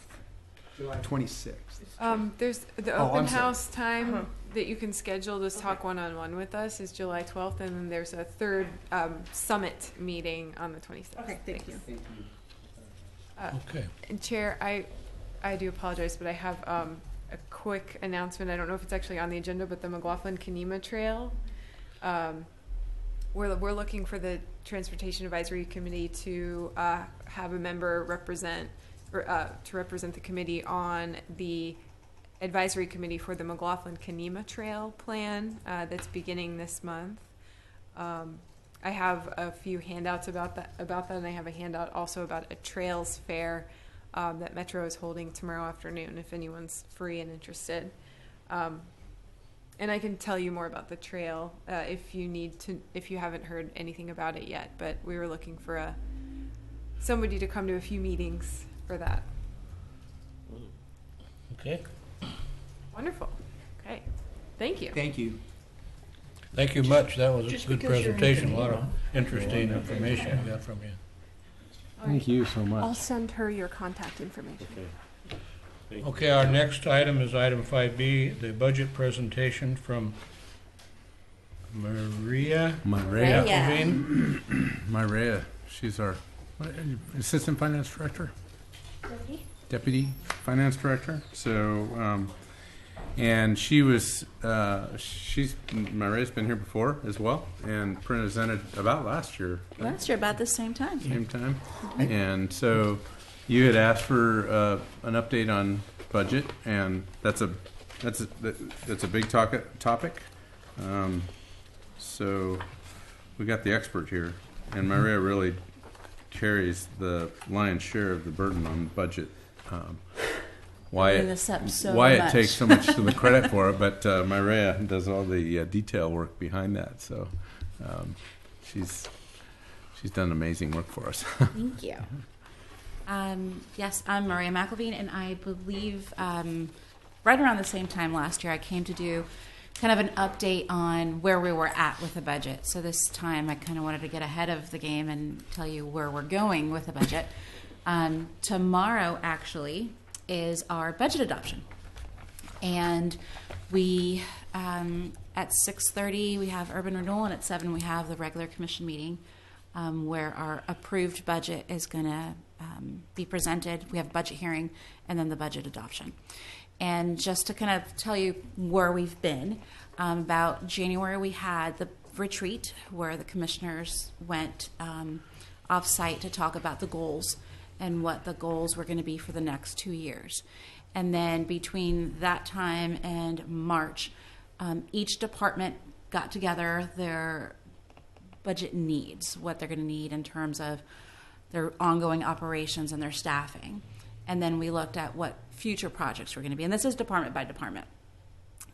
July 26th. There's the open house time that you can schedule to talk one-on-one with us is July 12th, and then there's a third summit meeting on the 26th. Okay, thank you. Okay. And Chair, I do apologize, but I have a quick announcement. I don't know if it's actually on the agenda, but the McLaughlin-Kenema Trail. We're looking for the Transportation Advisory Committee to have a member represent the committee on the advisory committee for the McLaughlin-Kenema Trail plan that's beginning this month. I have a few handouts about that, and I have a handout also about a trails fair that Metro is holding tomorrow afternoon if anyone's free and interested. And I can tell you more about the trail if you haven't heard anything about it yet. But we were looking for somebody to come to a few meetings for that. Okay. Wonderful. Okay. Thank you. Thank you. Thank you much. That was a Just good because you're presentation. A lot in of interesting information we got from you. Thank you so I'll much. send her your contact information. Okay, our next item is item 5B, the budget presentation from Maria Levine. Maria, she's our Assistant Finance Director? Deputy Finance Director. So, and Maria's been here before as well and presented about last year. Right? Last year, about the same time. Same time. And so you had asked for an update on budget, and that's a big topic. So we got the expert here, and Maria really carries the lion's share of the burden on budget. Bringing this up so Wyatt much. takes so much of the credit for it, but Maria does all the detail work behind that. So she's done amazing work for us. Thank you. Yes, I'm Maria McElveen, and I believe right around the same time last year I came to do kind of an update on where we were at with the budget. So this time I kind of wanted to get ahead of the game and tell you where we're going with the budget. Tomorrow, actually, is our budget adoption. And we, at 6:30, we have urban renewal, and at 7 we have the regular commission meeting where our approved budget is going to be presented. We have a budget hearing and then the budget adoption. And just to kind of tell you where we've been, about January we had the retreat where the commissioners went off-site to talk about the goals and what the goals were going to be for the next 2 years. And then between that time and March, each department got together their budget needs, what they're going to need in terms of their ongoing operations and their staffing. And then we looked at what future projects were going to be. And this is department by department.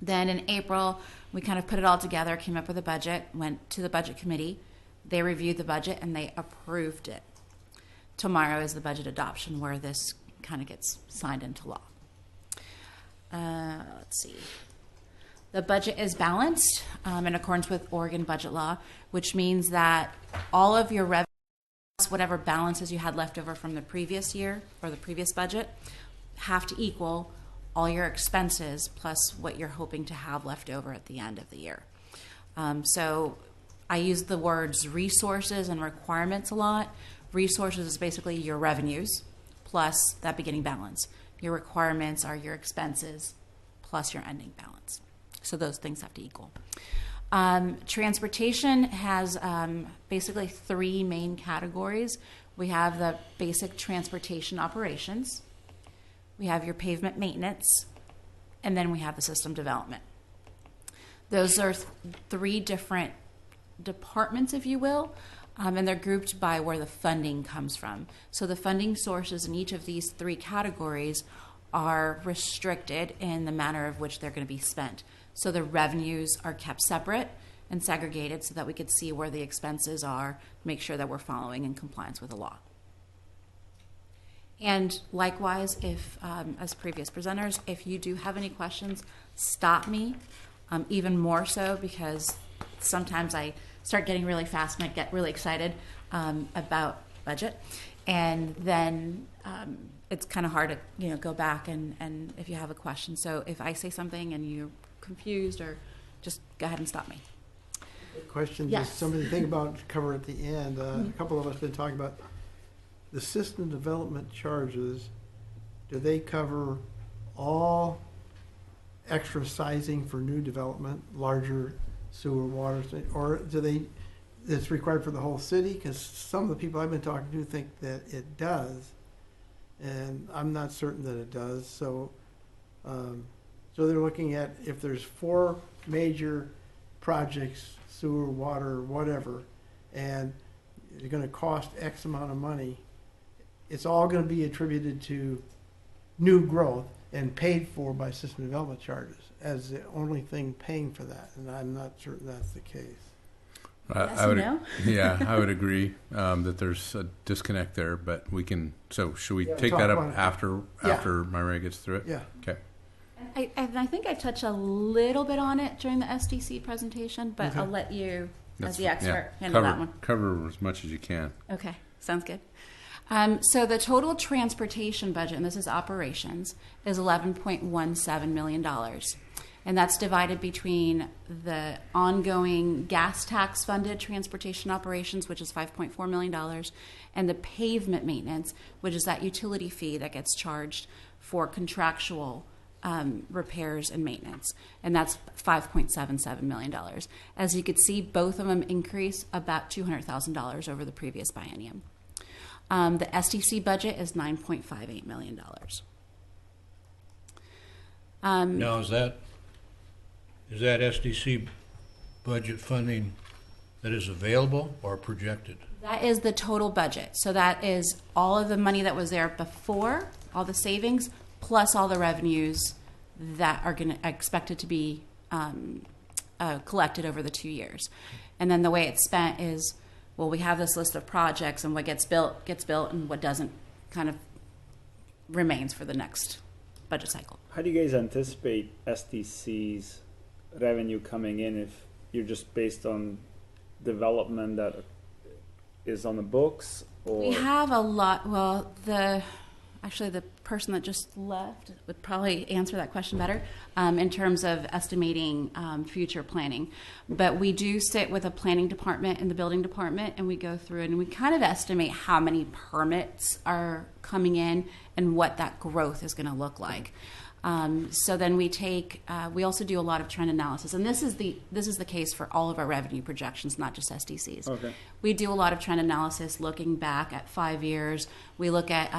Then in April, we kind of put it all together, came up with a budget, went to the budget committee. They reviewed the budget and they approved it. Tomorrow is the budget adoption where this kind of gets signed into law. Let's see. The budget is balanced in accordance with Oregon budget law, which means that all of your revenue, whatever balances you had left over from the previous year or the previous budget, have to equal all your expenses plus what you're hoping to have left over at the end of the year. So I use the words resources and requirements a lot. Resources is basically your revenues plus that beginning balance. Your requirements are your expenses plus your ending balance. So those things have to equal. Transportation has basically 3 main categories. We have the basic transportation operations, we have your pavement maintenance, and then we have the system development. Those are 3 different departments, if you will, and they're grouped by where the funding comes from. So the funding sources in each of these 3 categories are restricted in the manner of which they're going to be spent. So the revenues are kept separate and segregated so that we could see where the expenses are, make sure that we're following in compliance with the law. And likewise, if, as previous presenters, if you do have any questions, stop me, even more so because sometimes I start getting really fast and I get really excited about budget. And then it's kind of hard to go back and if you have a question. So if I say something and you're confused, or just go ahead and stop me. Question, Yes. just something to think about, to cover at the end. A couple of us have been talking about the system development charges. Do they cover all extra sizing for new development, larger sewer, water, or do they, it's required for the whole city? Because some of the people I've been talking to think that it does, and I'm not certain that it does. So so they're looking at if there's 4 major projects, sewer, water, whatever, and they're going to cost X amount of money, it's all going to be attributed to new growth and paid for by system development charges as the only thing paying for that. And I'm not certain that's the case. Yes I would, and no? yeah, I would agree that there's a disconnect there, but we can. So should we Yeah, take talk that up about it. after Myra gets through it? Yeah. Okay. I think I touched a little bit on it during the SDC presentation, but Okay. I'll let you, That's as the fine. expert, Yeah. handle that one. Cover as much as you can. Okay, sounds good. So the total transportation budget, and this is operations, is $11.17 million. And that's divided between the ongoing gas tax funded transportation operations, which is $5.4 million, and the pavement maintenance, which is that utility fee that gets charged for contractual repairs and maintenance. And that's $5.77 million. As you could see, both of them increase about $200,000 over the previous biennium. The SDC budget is $9.58 million. Now, is that SDC budget funding that is available or projected? That is the total budget. So that is all of the money that was there before, all the savings, plus all the revenues that are expected to be collected over the 2 years. And then the way it's spent is, well, we have this list of projects, and what gets built, and what doesn't kind of remains for the next budget cycle. How do you guys anticipate SDC's revenue coming in if you're just based on development that is on the books? Or We have a lot. Well, the person that just left would probably answer that question better in terms of estimating future planning. But we do sit with a planning department and the building department, and we go through and we kind of estimate how many permits are coming in and what that growth is going to look like. So then we also do a lot of trend analysis, and this is the case for all of our revenue projections, not just SDCs. Okay. We do a lot of trend analysis, looking back at 5 years. We look at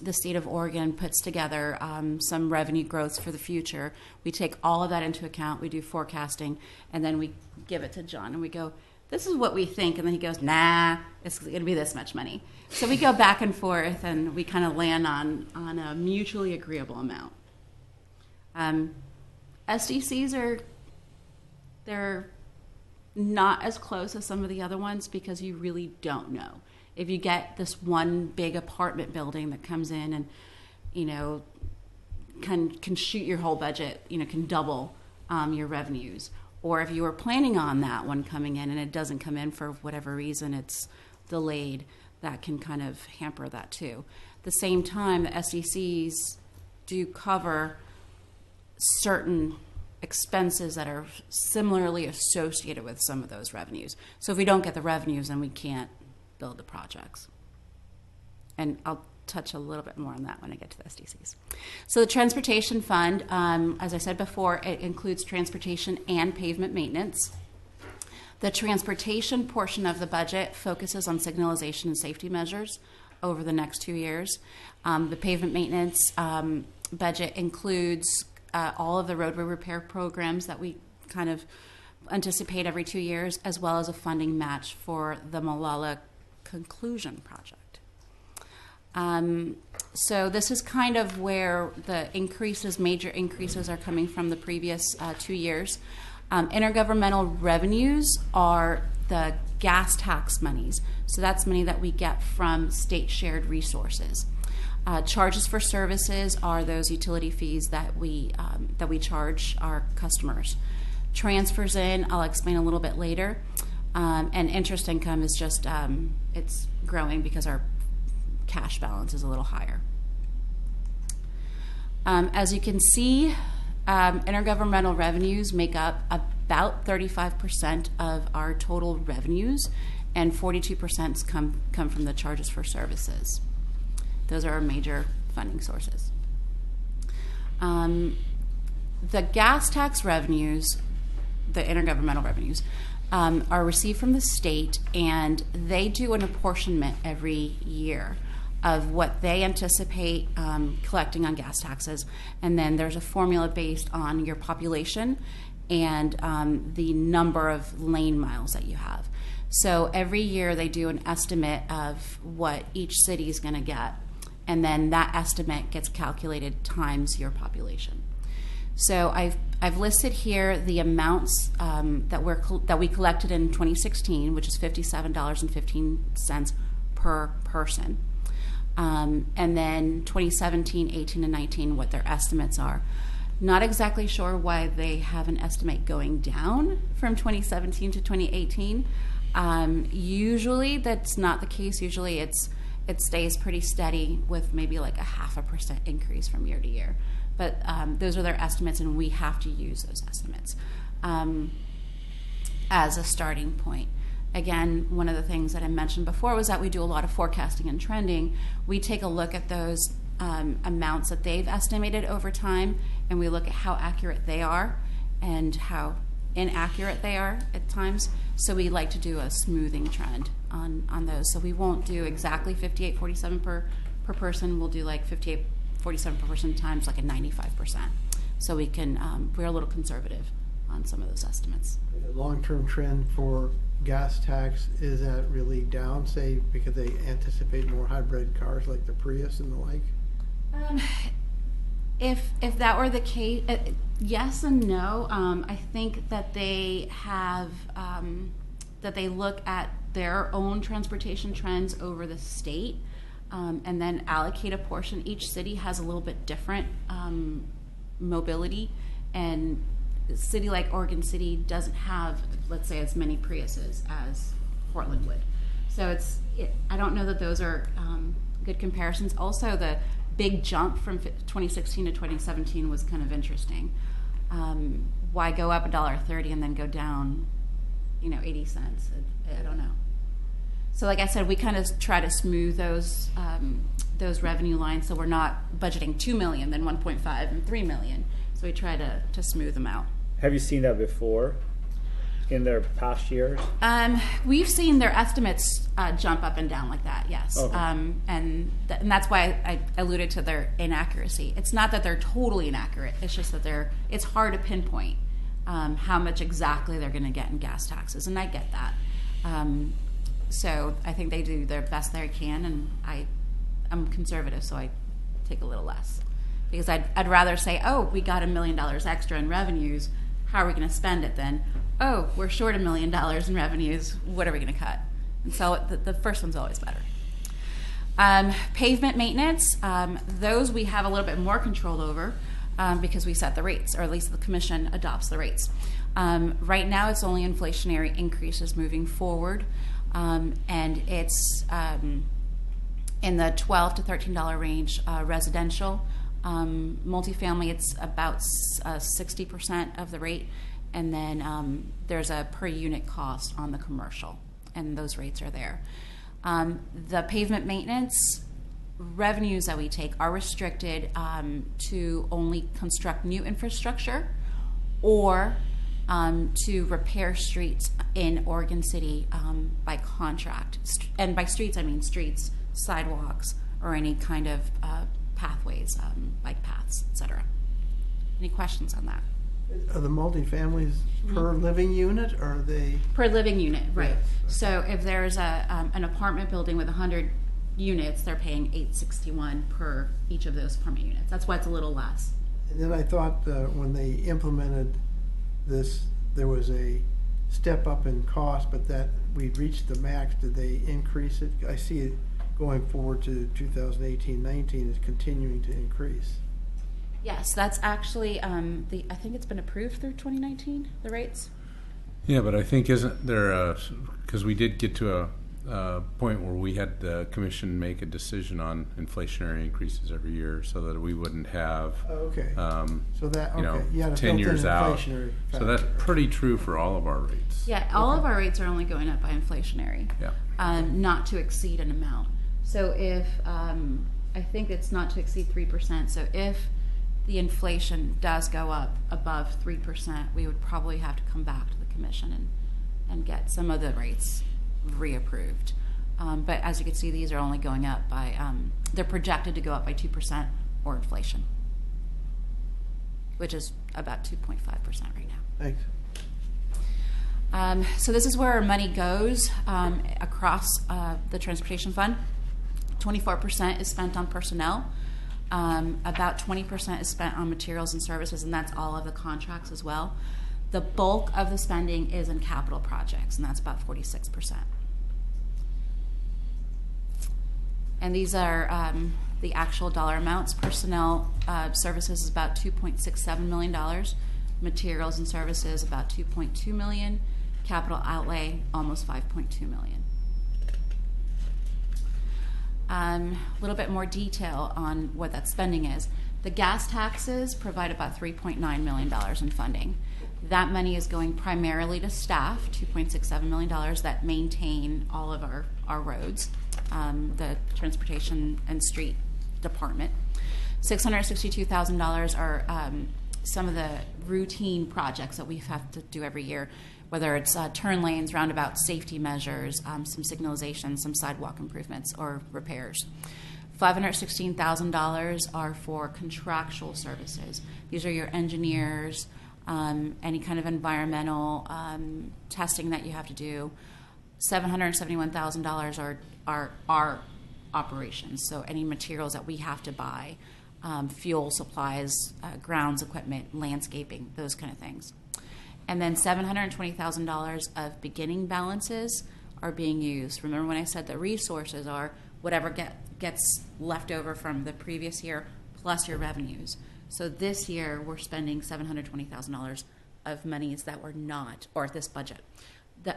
the state of Oregon puts together some revenue growth for the future. We take all of that into account. We do forecasting, and then we give it to John, and we go, "This is what we think," and then he goes, "Nah, it's going to be this much money." So we go back and forth, and we kind of land on a mutually agreeable amount. SDCs they're not as close as some of the other ones because you really don't know. If you get this one big apartment building that comes in and, can shoot your whole budget, can double your revenues. Or if you were planning on that one coming in and it doesn't come in for whatever reason, it's delayed, that can kind of hamper that too. At the same time, the SDCs do cover certain expenses that are similarly associated with some of those revenues. So if we don't get the revenues, then we can't build the projects. And I'll touch a little bit more on that when I get to the SDCs. So the transportation fund, as I said before, it includes transportation and pavement maintenance. The transportation portion of the budget focuses on signalization and safety measures over the next 2 years. The pavement maintenance budget includes all of the roadway repair programs that we kind of anticipate every 2 years, as well as a funding match for the Molalla Conclusion Project. So this is kind of where the major increases are coming from the previous 2 years. Intergovernmental revenues are the gas tax monies. So that's money that we get from state shared resources. Charges for services are those utility fees that we charge our customers. Transfers in, I'll explain a little bit later. And interest income is just, it's growing because our cash balance is a little higher. As you can see, intergovernmental revenues make up about 35% of our total revenues, and 42% come from the charges for services. Those are our major funding sources. The gas tax revenues, the intergovernmental revenues, are received from the state, and they do an apportionment every year of what they anticipate collecting on gas taxes. And then there's a formula based on your population and the number of lane miles that you have. So every year they do an estimate of what each city is going to get, and then that estimate gets calculated times your population. So I've listed here the amounts that we collected in 2016, which is $57.15 per person. And then 2017, 18, and 19, what their estimates are. Not exactly sure why they have an estimate going down from 2017 to 2018. Usually that's not the case. Usually it stays pretty steady with maybe like a 0.5% increase from year to year. But those are their estimates, and we have to use those estimates as a starting point. Again, one of the things that I mentioned before was that we do a lot of forecasting and trending. We take a look at those amounts that they've estimated over time, and we look at how accurate they are and how inaccurate they are at times. So we like to do a smoothing trend on those. So we won't do exactly 58.47 per person. We'll do like 58.47 per person times like a 95%. So we can we're a little conservative on some of those estimates. The long-term trend for gas tax, is that really down, say, because they anticipate more hybrid cars like the Prius and the like? If that were the case, yes and no. I think that they have that they look at their own transportation trends over the state, and then allocate a portion. Each city has a little bit different mobility, and a city like Oregon City doesn't have, let's say, as many Priuses as Portland would. So I don't know that those are good comparisons. Also, the big jump from 2016 to 2017 was kind of interesting. Why go up $1.30 and then go down, 80 cents? I don't know. So, like I said, we kind of try to smooth those revenue lines, so we're not budgeting $2 million, then 1.5 and $3 million. So we try to smooth them out. Have you seen that before in their past years? We've seen their estimates jump up and down like that, yes. Okay. And that's why I alluded to their inaccuracy. It's not that they're totally inaccurate. It's just that it's hard to pinpoint how much exactly they're going to get in gas taxes, and I get that. So I think they do their best they can, and I'm conservative, so I take a little less. Because I'd rather say, oh, we got $1 million extra in revenues. How are we going to spend it then? Oh, we're short $1 million in revenues. What are we going to cut? And so the first one's always better. Pavement maintenance, those we have a little bit more control over because we set the rates, or at least the commission adopts the rates. Right now, it's only inflationary increases moving forward, and it's in the $12 to $13 range residential. Multifamily, it's about 60% of the rate, and then there's a per unit cost on the commercial, and those rates are there. The pavement maintenance revenues that we take are restricted to only construct new infrastructure or to repair streets in Oregon City by contract. And by streets, I mean streets, sidewalks, or any kind of pathways, bike paths, etc. Any questions on that? Are the multifamilies per living unit, or are they? Per living unit, right. Yes. So if there's an apartment building with 100 units, they're paying $861 per each of those apartment units. That's why it's a little less. And then I thought when they implemented this, there was a step up in cost, but that we'd reached the max. Did they increase it? I see it going forward to 2018-19 is continuing to increase. Yes, that's actually I think it's been approved through 2019, the rates. Yeah, but I think isn't there because we did get to a point where we had the commission make a decision on inflationary increases every year, so that we wouldn't have Okay. So that you know, okay. You had a 10 built-in years out. inflationary So that's factor. pretty true for all of our rates. Yeah, all of our rates are only going up by inflationary. Yeah. Not to exceed an amount. So if I think it's not to exceed 3%. So if the inflation does go up above 3%, we would probably have to come back to the commission and get some of the rates reapproved. But as you can see, these are only going up by, they're projected to go up by 2% or inflation, which is about 2.5% right now. Thanks. So this is where our money goes across the transportation fund. 24% is spent on personnel. About 20% is spent on materials and services, and that's all of the contracts as well. The bulk of the spending is in capital projects, and that's about 46%. And these are the actual dollar amounts. Personnel services is about $2.67 million. Materials and services about $2.2 million. Capital outlay almost $5.2 million. A little bit more detail on what that spending is. The gas taxes provide about $3.9 million in funding. That money is going primarily to staff, $2.67 million, that maintain all of our roads, the transportation and street department. $662,000 are some of the routine projects that we have to do every year, whether it's turn lanes, roundabout safety measures, some signalization, some sidewalk improvements or repairs. $516,000 are for contractual services. These are your engineers, any kind of environmental testing that you have to do. $771,000 are our operations, so any materials that we have to buy, fuel supplies, grounds equipment, landscaping, those kind of things. And then $720,000 of beginning balances are being used. Remember when I said the resources are whatever gets left over from the previous year plus your revenues. So this year we're spending $720,000 of monies that were not, or this budget,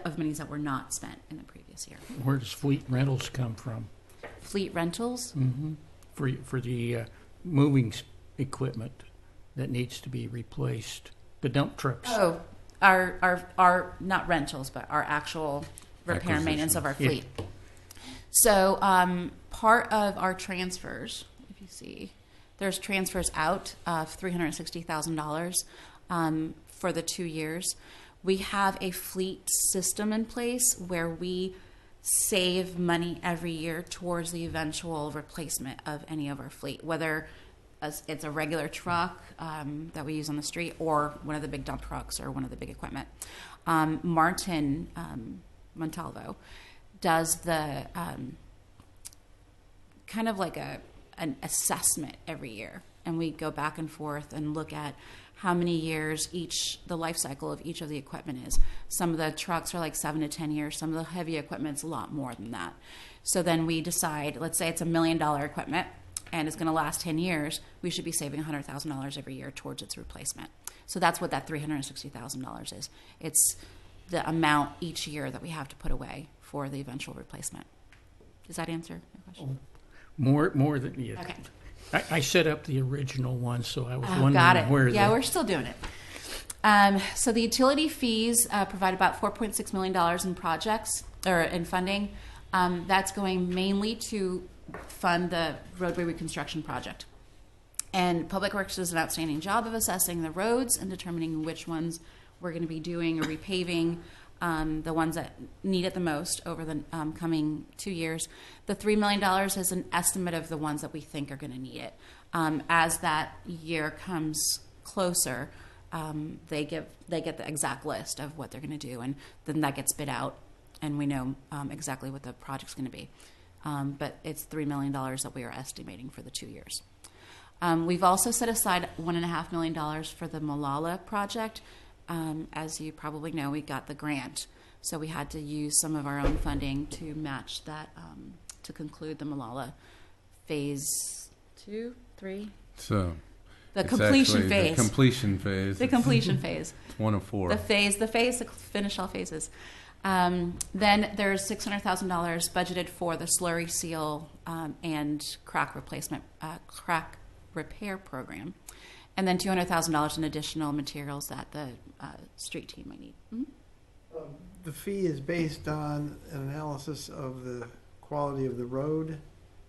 of monies that were not spent in the previous year. Where does fleet rentals come from? Fleet rentals? For the moving equipment that needs to be replaced, the dump trucks. Oh, our not rentals, but our actual repair and maintenance of our Yeah. fleet. So part of our transfers, if you see, there's transfers out of $360,000 for the 2 years. We have a fleet system in place where we save money every year towards the eventual replacement of any of our fleet, whether it's a regular truck that we use on the street or one of the big dump trucks or one of the big equipment. Martin Montalvo does the kind of like an assessment every year, and we go back and forth and look at how many years the life cycle of each of the equipment is. Some of the trucks are like 7 to 10 years. Some of the heavy equipment's a lot more than that. So then we decide, let's say it's $1 million equipment and it's going to last 10 years. We should be saving $100,000 every year towards its replacement. So that's what that $360,000 is. It's the amount each year that we have to put away for the eventual replacement. Does that answer your question? More than yeah. Okay. I set up the original one, so I was Got wondering it. where. Yeah, we're still doing it. So the utility fees provide about $4.6 million in projects or in funding. That's going mainly to fund the roadway reconstruction project. And Public Works does an outstanding job of assessing the roads and determining which ones we're going to be doing or repaving, the ones that need it the most over the coming 2 years. The $3 million is an estimate of the ones that we think are going to need it. As that year comes closer, they get the exact list of what they're going to do, and then that gets bid out, and we know exactly what the project's going to be. But it's $3 million that we are estimating for the 2 years. We've also set aside $1.5 million for the Molalla project. As you probably know, we got the grant, so we had to use some of our own funding to match that to conclude the Molalla phase 2, 3. So The it's completion actually phase. The completion phase. The completion phase. It's 1 of 4. The phase to finish all phases. Then there's $600,000 budgeted for the slurry seal and crack repair program, and then $200,000 in additional materials that the street team might need. Mm-hmm. The fee is based on an analysis of the quality of the road.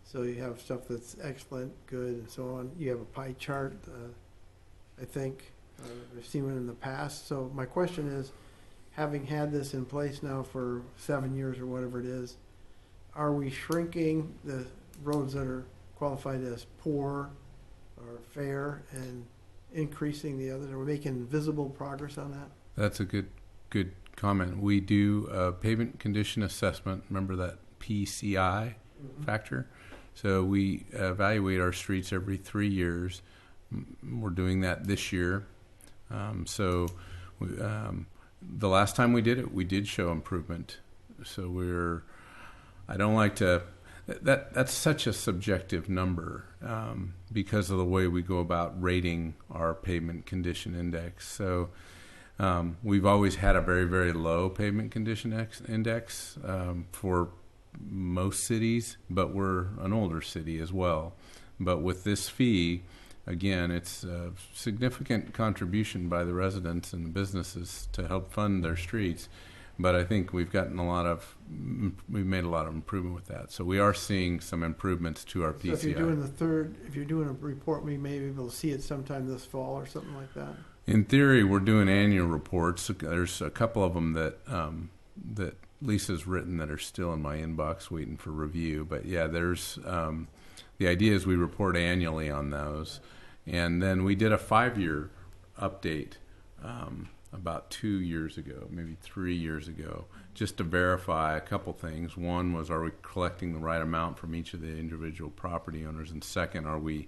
So you have stuff that's excellent, good, and so on. You have a pie chart, I think. I've seen one in the past. So my question is, having had this in place now for 7 years or whatever it is, are we shrinking the roads that are qualified as poor or fair and increasing the others? Are we making visible progress on that? That's a good comment. We do a pavement condition assessment. Remember that PCI factor? So we evaluate our streets every 3 years. We're doing that this year. The last time we did it, we did show improvement. So I don't like to, that's such a subjective number because of the way we go about rating our pavement condition index. So we've always had a very, very low pavement condition index for most cities, but we're an older city as well. But with this fee, again, it's a significant contribution by the residents and the businesses to help fund their streets. But I think we've made a lot of improvement with that. So we are seeing some improvements to our PCI. So if you're doing a report, we may be able to see it sometime this fall or something like that. In theory, we're doing annual reports. There's a couple of them that Lisa's written that are still in my inbox waiting for review. But yeah, there's the idea is we report annually on those. And then we did a 5-year update about 2 years ago, maybe 3 years ago, just to verify a couple things. One was, are we collecting the right amount from each of the individual property owners? And second, are we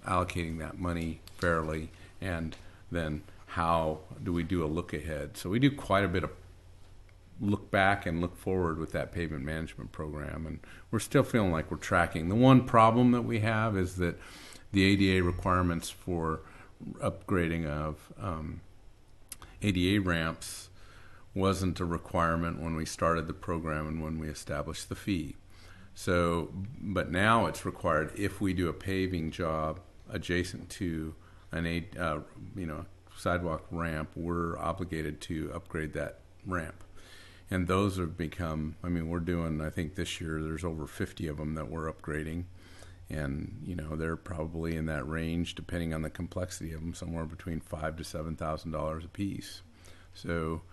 allocating that money fairly? And then how do we do a look ahead? So we do quite a bit of look back and look forward with that pavement management program, and we're still feeling like we're tracking. The one problem that we have is that the ADA requirements for upgrading of ADA ramps wasn't a requirement when we started the program and when we established the fee. So, but now it's required if we do a paving job adjacent to an sidewalk ramp, we're obligated to upgrade that ramp. And those have become, I mean, we're doing, I think this year there's over 50 of them that we're upgrading. And, they're probably in that range, depending on the complexity of them, somewhere between $5,000 to $7,000 a piece. So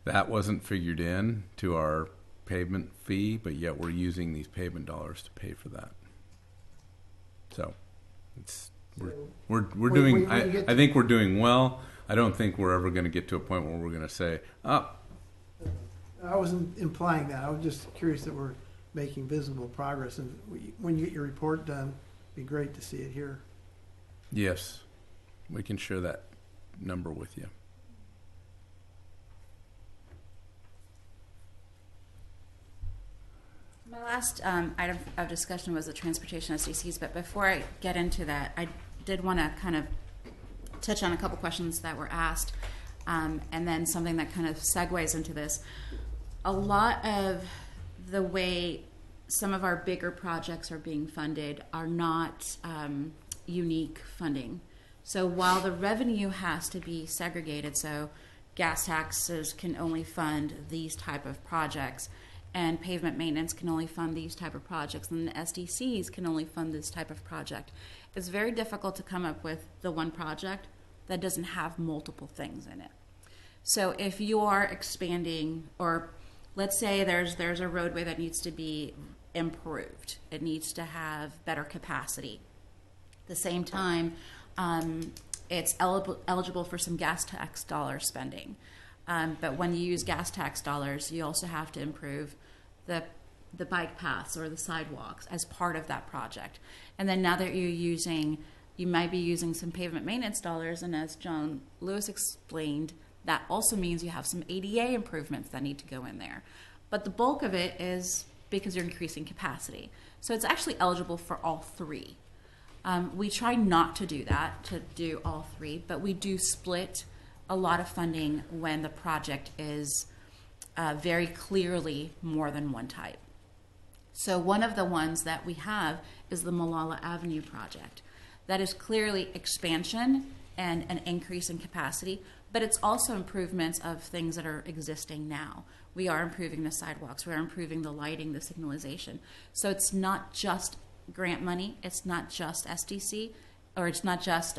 that wasn't figured in to our pavement fee, but yet we're using these pavement dollars to pay for that. So we're doing, I think we're doing well. I don't think we're ever going to get to a point where we're going to say, I wasn't implying that. I was just curious that we're making visible progress. And when you get your report done, it'd be great to see it here. yes, we can share that number with you. My last item of discussion was the transportation SDCs, but before I get into that, I did want to kind of touch on a couple questions that were asked, and then something that kind of segues into this. A lot of the way some of our bigger projects are being funded are not unique funding. So while the revenue has to be segregated, so gas taxes can only fund these type of projects, and pavement maintenance can only fund these type of projects, and the SDCs can only fund this type of project. It's very difficult to come up with the one project that doesn't have multiple things in it. So if you are expanding, or let's say there's a roadway that needs to be improved, it needs to have better capacity. At the same time, it's eligible for some gas tax dollar spending. But when you use gas tax dollars, you also have to improve the bike paths or the sidewalks as part of that project. And then now that you might be using some pavement maintenance dollars, and as John Lewis explained, that also means you have some ADA improvements that need to go in there. But the bulk of it is because you're increasing capacity. So it's actually eligible for all three. We try not to do that, to do all three, but we do split a lot of funding when the project is very clearly more than one type. So one of the ones that we have is the Malala Avenue project. That is clearly expansion and an increase in capacity, but it's also improvements of things that are existing now. We are improving the sidewalks, we are improving the lighting, the signalization. So it's not just grant money, it's not just SDC, or it's not just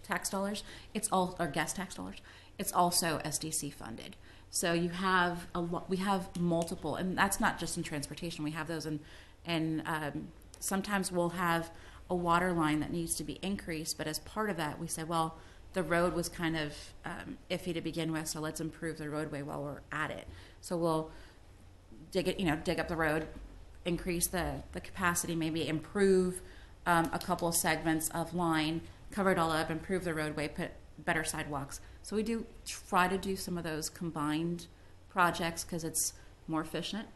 tax dollars, it's all, or gas tax dollars, it's also SDC funded. So you have we have multiple, and that's not just in transportation. We have those in sometimes we'll have a water line that needs to be increased, but as part of that, we say, well, the road was kind of iffy to begin with, so let's improve the roadway while we're at it. So we'll dig up the road, increase the capacity, maybe improve a couple of segments of line, cover it all up, improve the roadway, put better sidewalks. So we do try to do some of those combined projects because it's more efficient,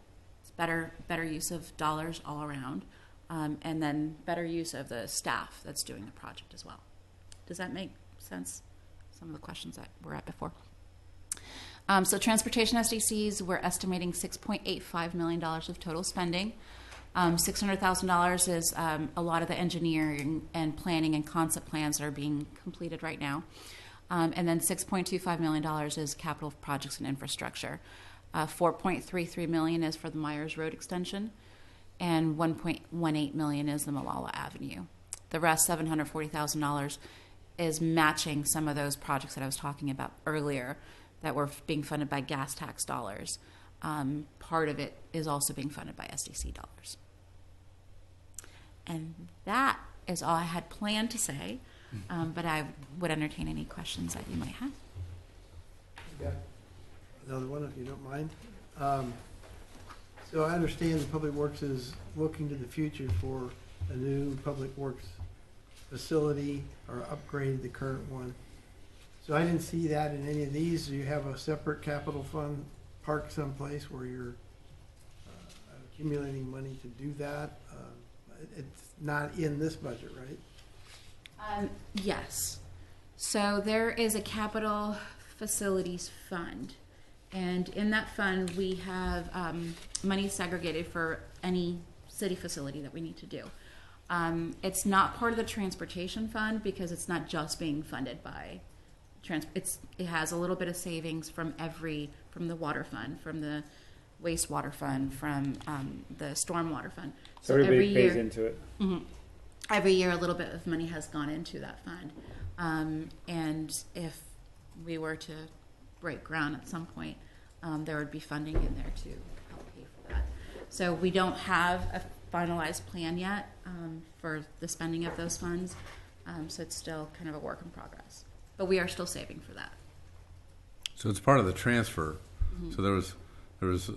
it's better use of dollars all around, and then better use of the staff that's doing the project as well. Does that make sense? Some of the questions that were at before. So transportation SDCs, we're estimating $6.85 million of total spending. $600,000 is a lot of the engineering and planning and concept plans that are being completed right now. And then $6.25 million is capital projects and infrastructure. $4.33 million is for the Myers Road extension, and $1.18 million is the Malala Avenue. The rest, $740,000, is matching some of those projects that I was talking about earlier that were being funded by gas tax dollars. Part of it is also being funded by SDC dollars. And that is all I had planned to say. But I would entertain any questions that you might have. Another one, if you don't mind. So I understand the Public Works is looking to the future for a new Public Works facility or upgrade the current one. So I didn't see that in any of these. Do you have a separate capital fund parked someplace where you're accumulating money to do that? It's not in this budget, right? Yes. So there is a capital facilities fund. And in that fund, we have money segregated for any city facility that we need to do. It's not part of the transportation fund because it's not just being funded by it has a little bit of savings from the water fund, from the wastewater fund, from the stormwater fund. So everybody every pays year, into it. Mm-hmm. Every year, a little bit of money has gone into that fund. And if we were to break ground at some point, there would be funding in there to help pay for that. So we don't have a finalized plan yet for the spending of those funds. So it's still kind of a work in progress. But we are still saving for that. So it's part of the transfer. Mm-hmm. So there was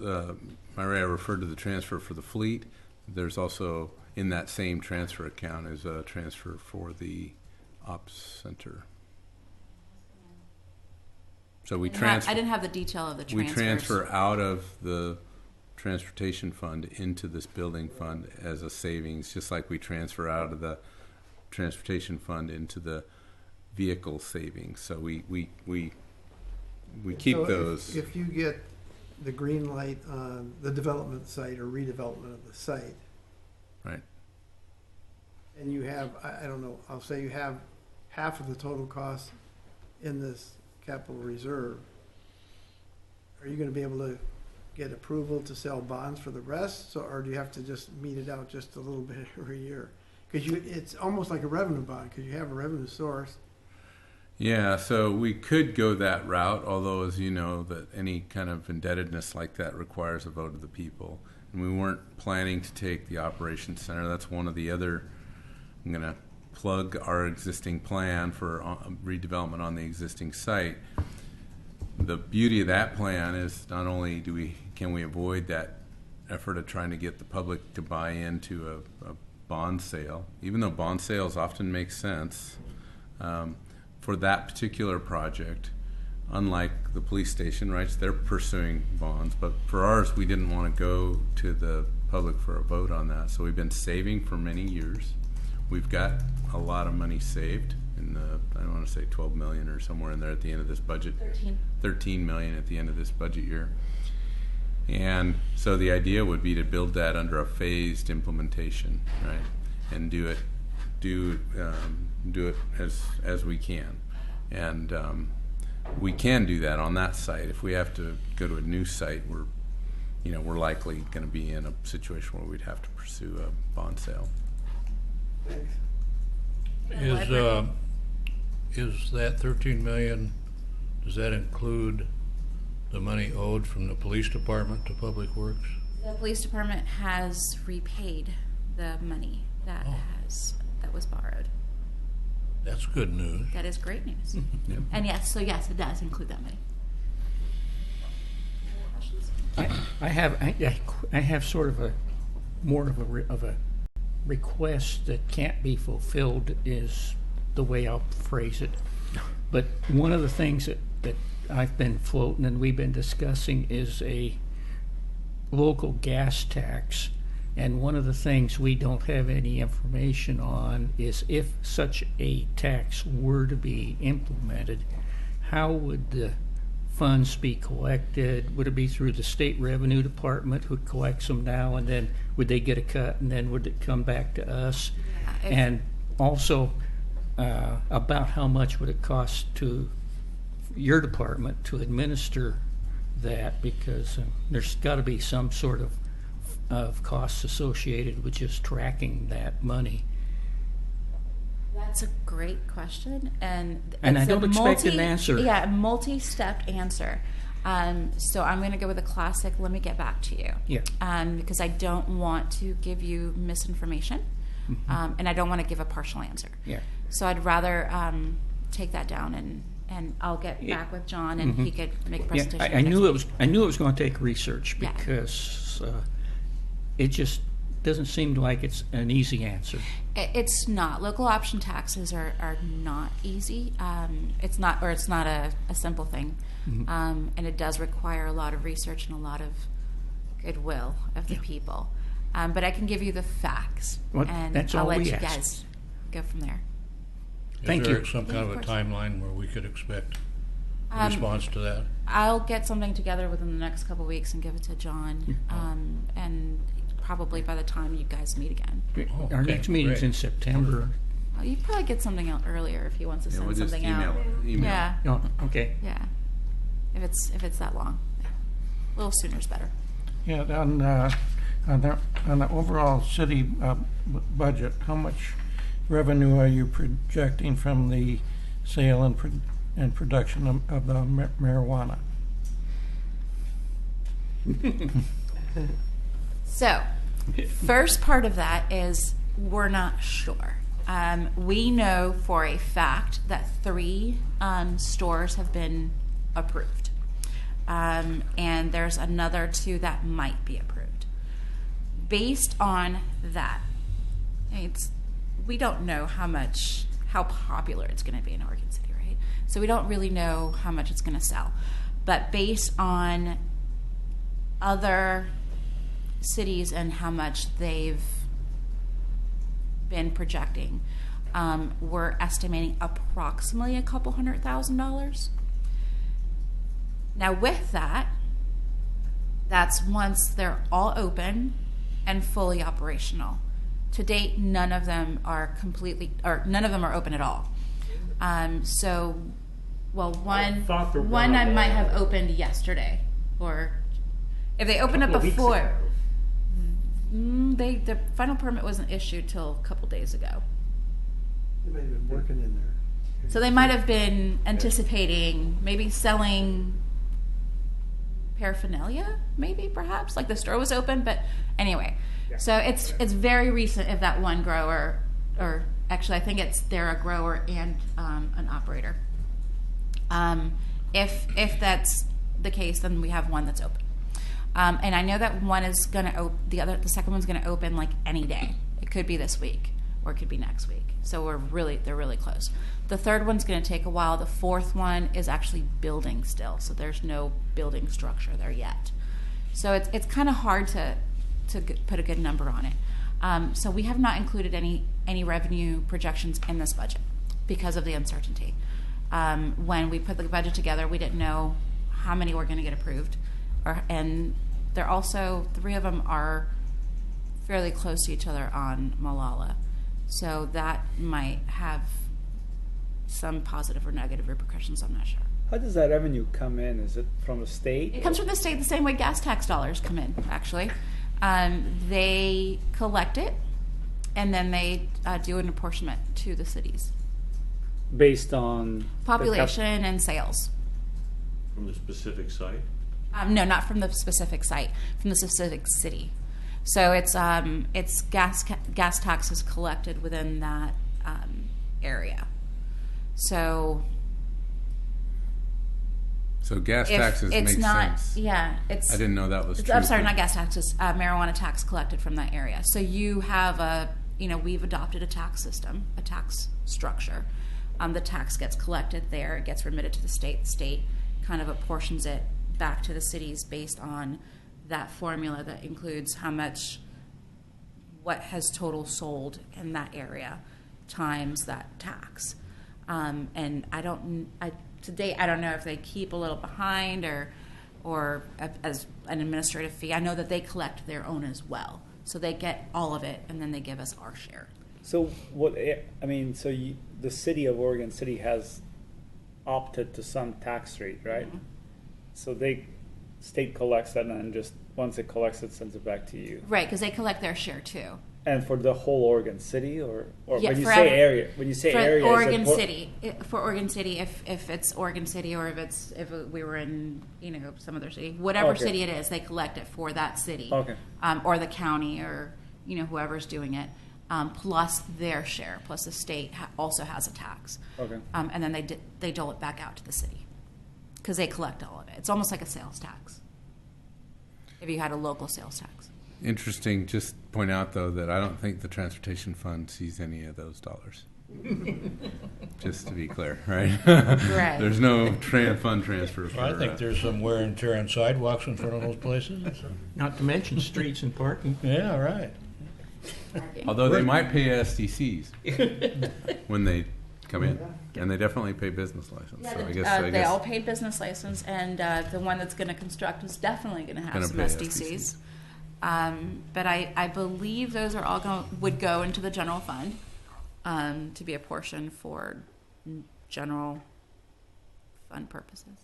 Maria referred to the transfer for the fleet. There's also in that same transfer account is a transfer for the ops center. So we transfer. I didn't have the detail of the transfers. We transfer out of the transportation fund into this building fund as a savings, just like we transfer out of the transportation fund into the vehicle savings. So we keep So those. If you get the green light on the development site or redevelopment of the site, right, and you have, I don't know, I'll say you have half of the total cost in this capital reserve, are you going to be able to get approval to sell bonds for the rest? So, or do you have to just meet it out just a little bit every year? Because it's almost like a revenue bond because you have a revenue source. Yeah, so we could go that route, although, as you know, that any kind of indebtedness like that requires a vote of the people. And we weren't planning to take the operations center. That's one of the other, I'm going to plug our existing plan for redevelopment on the existing site. The beauty of that plan is not only can we avoid that effort of trying to get the public to buy into a bond sale, even though bond sales often make sense, for that particular project, unlike the police station, right? They're pursuing bonds, but for ours, we didn't want to go to the public for a vote on that. So we've been saving for many years. We've got a lot of money saved in the, I don't want to say 12 million or somewhere in there at the end of this budget. 13 million at the end of this budget year. And so the idea would be to build that under a phased implementation, right? And do it as we can. And we can do that on that site. If we have to go to a new site, we're likely going to be in a situation where we'd have to pursue a bond sale. Is that 13 million, does that include the money owed from the police department to Public Works? The police department has repaid the money that was borrowed. That's good news. That is great news. Yep. And yes, it does include that money. I have sort of more of a request that can't be fulfilled is the way I'll phrase it. But one of the things that I've been floating and we've been discussing is a local gas tax. And one of the things we don't have any information on is if such a tax were to be implemented, how would the funds be collected? Would it be through the state revenue department who collects them now, and then would they get a cut, and then would it come back to us? And also about how much would it cost to your department to administer that, because there's got to be some sort of costs associated with just tracking that money. That's a great question, and I don't expect an answer. Yeah, a multi-step answer. So I'm going to go with a classic. Let me get back to you. Yeah. Because I don't want to give you misinformation, Mm-hmm. and I don't want to give a partial answer. Yeah. So I'd rather take that down, and I'll get back with John, and he could make a Yeah, presentation. I knew next it was. I knew it was going to take research Yeah. because it just doesn't seem like it's an easy answer. It's not. Local option taxes are not easy. It's not a simple thing. And it does require a lot of research and a lot of goodwill of the people. But I can give you the facts, Well, and that's I'll all let we you ask. guys go from there. Thank Is there you. some kind Yeah, of of a course. timeline where we could expect a response to that? I'll get something together within the next couple of weeks and give it to John, and probably by the time you guys meet again. Oh, Our okay, next meeting's great. in September. You probably get something out earlier if he wants to Yeah, send we'll just something email out. it. Email. Yeah, Oh, okay. yeah. If it's that long, a little sooner is better. Yeah, on the overall city budget, how much revenue are you projecting from the sale and production of the marijuana? So, first part of that is we're not sure. We know for a fact that 3 stores have been approved. And there's another 2 that might be approved. Based on that, we don't know how popular it's going to be in Oregon City, right? So we don't really know how much it's going to sell. But based on other cities and how much they've been projecting, we're estimating approximately $200,000. Now with that, that's once they're all open and fully operational. To date, none of them are open at all. One I might have opened yesterday, or if they opened up before, the final permit wasn't issued till a couple days ago. They might have been working in there. So they might have been anticipating maybe selling paraphernalia, maybe perhaps, like the store was open, but anyway. So it's very recent if that one grower, or actually I think they're a grower and an operator. If that's the case, then we have one that's open. And I know that one is going to the second one's going to open like any day. It could be this week or it could be next week. So they're really close. The third one's going to take a while. The fourth one is actually building still, so there's no building structure there yet. So it's kind of hard to put a good number on it. So we have not included any revenue projections in this budget because of the uncertainty. When we put the budget together, we didn't know how many were going to get approved, and they're also 3 of them are fairly close to each other on Malala. So that might have some positive or negative repercussions, I'm not sure. How does that revenue come in? Is it from the state? It comes from the state the same way gas tax dollars come in, actually. They collect it, and then they do an apportionment to the cities. Based on Population and sales. From the specific site? No, not from the specific site, from the specific city. So it's gas taxes collected within that area. So gas if taxes it's make not, sense. yeah, it's. I didn't know that was true. I'm sorry, not gas taxes. Marijuana tax collected from that area. So you have we've adopted a tax system, a tax structure. The tax gets collected there, it gets remitted to the state. The state kind of apportions it back to the cities based on that formula that includes what has total sold in that area times that tax. And to date, I don't know if they keep a little behind or as an administrative fee. I know that they collect their own as well. So they get all of it and then they give us our share. So the city of Oregon City has opted to some tax rate, right? Mm-hmm. So state collects that, and then just once it collects it, sends it back to you. Right, because they collect their share too. And for the whole Oregon City, or Yeah, when you forever. say area, when you say For area, Oregon is it City, for Oregon City, if it's Oregon City or if we were in some other city, whatever Okay. city it is, they collect it for that city, Okay. Or the county or whoever's doing it. plus their share, plus the state also has a tax. Okay. And then they dole it back out to the city because they collect all of it. It's almost like a sales tax if you had a local sales tax. Interesting. Just point out, though, that I don't think the transportation fund sees any of those dollars. Just to be clear, right? Right. There's no fund transfer. For, I think there's some wear and tear on sidewalks in front of those places. Not to mention streets and parking. Yeah, right. although they might pay SDCs when they come in, and they definitely pay business license. Yeah, so I they guess all paid business license, and the one that's going to construct is definitely going to have Gonna some pay SDCs. But I would those are all would go into the general fund to be a portion for general fund purposes.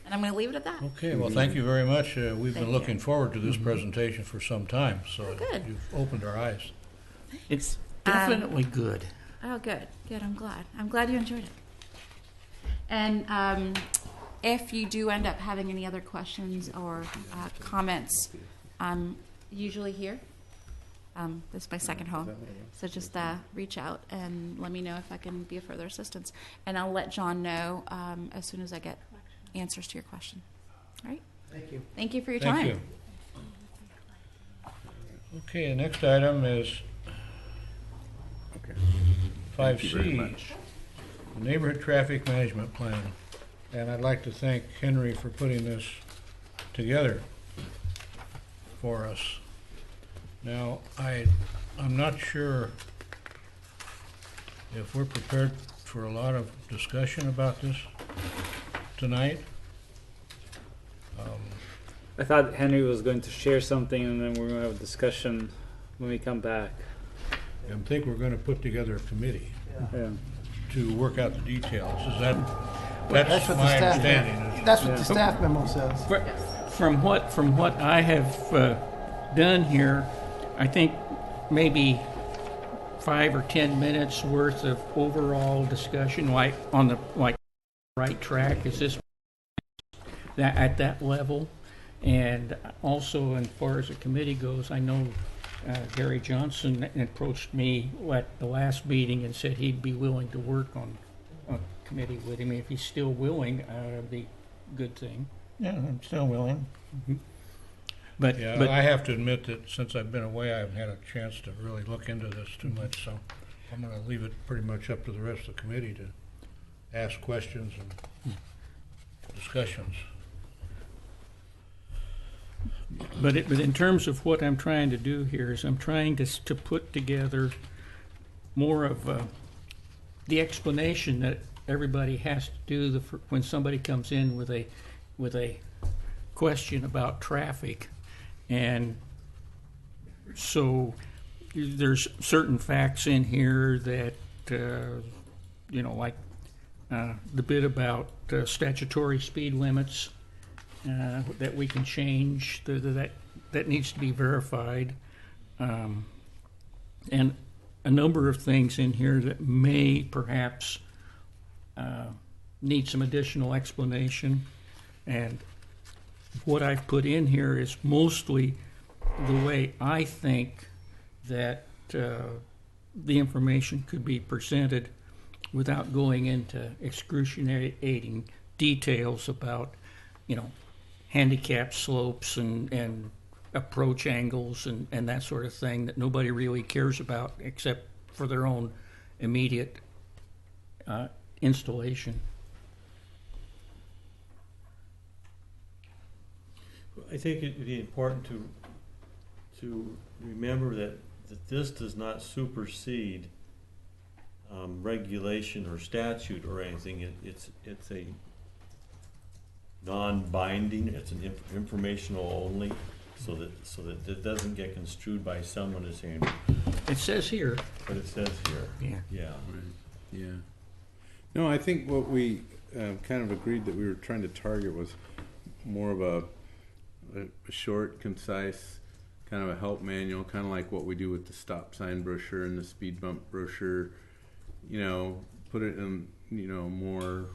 And I'm going to leave it at that. Okay, well, thank you very much. We've been Thank looking you. forward to this presentation for some time, so Good. you've opened our eyes. It's definitely good. Oh, good. I'm glad. I'm glad you enjoyed it. And if you do end up having any other questions or comments, I'm usually here. This is my second home. So just reach out and let me know if I can be of further assistance. And I'll let John know as soon as I get answers to your question. All right? Thank you. Thank you for your Thank time. you. Okay, the next item is Okay. Thank you very 5C, much. the Neighborhood Traffic Management Plan. And I'd like to thank Henry for putting this together for us. Now, I'm not sure if we're prepared for a lot of discussion about this tonight. I thought Henry was going to share something, and then we're going to have a discussion when we come back. I think we're going to put together a committee Yeah. to work out the details. Is that, That's that's what the my staff. understanding. That's what Yeah. the staff memo says. From what I have done here, I think maybe 5 or 10 minutes worth of overall discussion, like on the right track. Is this that at that level? And also, as far as the committee goes, I know Gary Johnson approached me at the last meeting and said he'd be willing to work on a committee with him. If he's still willing, that'd be a good thing. Yeah, I'm still willing. But Yeah, I have to admit that since I've been away, I haven't had a chance to really look into this too much, so I'm going to leave it pretty much up to the rest of the committee to ask questions and discussions. But in terms of what I'm trying to do here is I'm trying to put together more of the explanation that everybody has to do when somebody comes in with a question about traffic. And so there's certain facts in here that, like the bit about statutory speed limits that we can change, that needs to be verified. And a number of things in here that may perhaps need some additional explanation. And what I've put in here is mostly the way I think that the information could be presented without going into excruciating details about, handicap slopes and approach angles and that sort of thing that nobody really cares about except for their own immediate installation. I think it'd be important to remember that this does not supersede regulation or statute or anything. It's a non-binding. It's an informational only, so that it doesn't get construed by someone as saying. It says here. But it says here. Yeah. Yeah. Right. Yeah. No, I think what we kind of agreed that we were trying to target was more of a short, concise, kind of a help manual, kind of like what we do with the stop sign brochure and the speed bump brochure. Put it in, more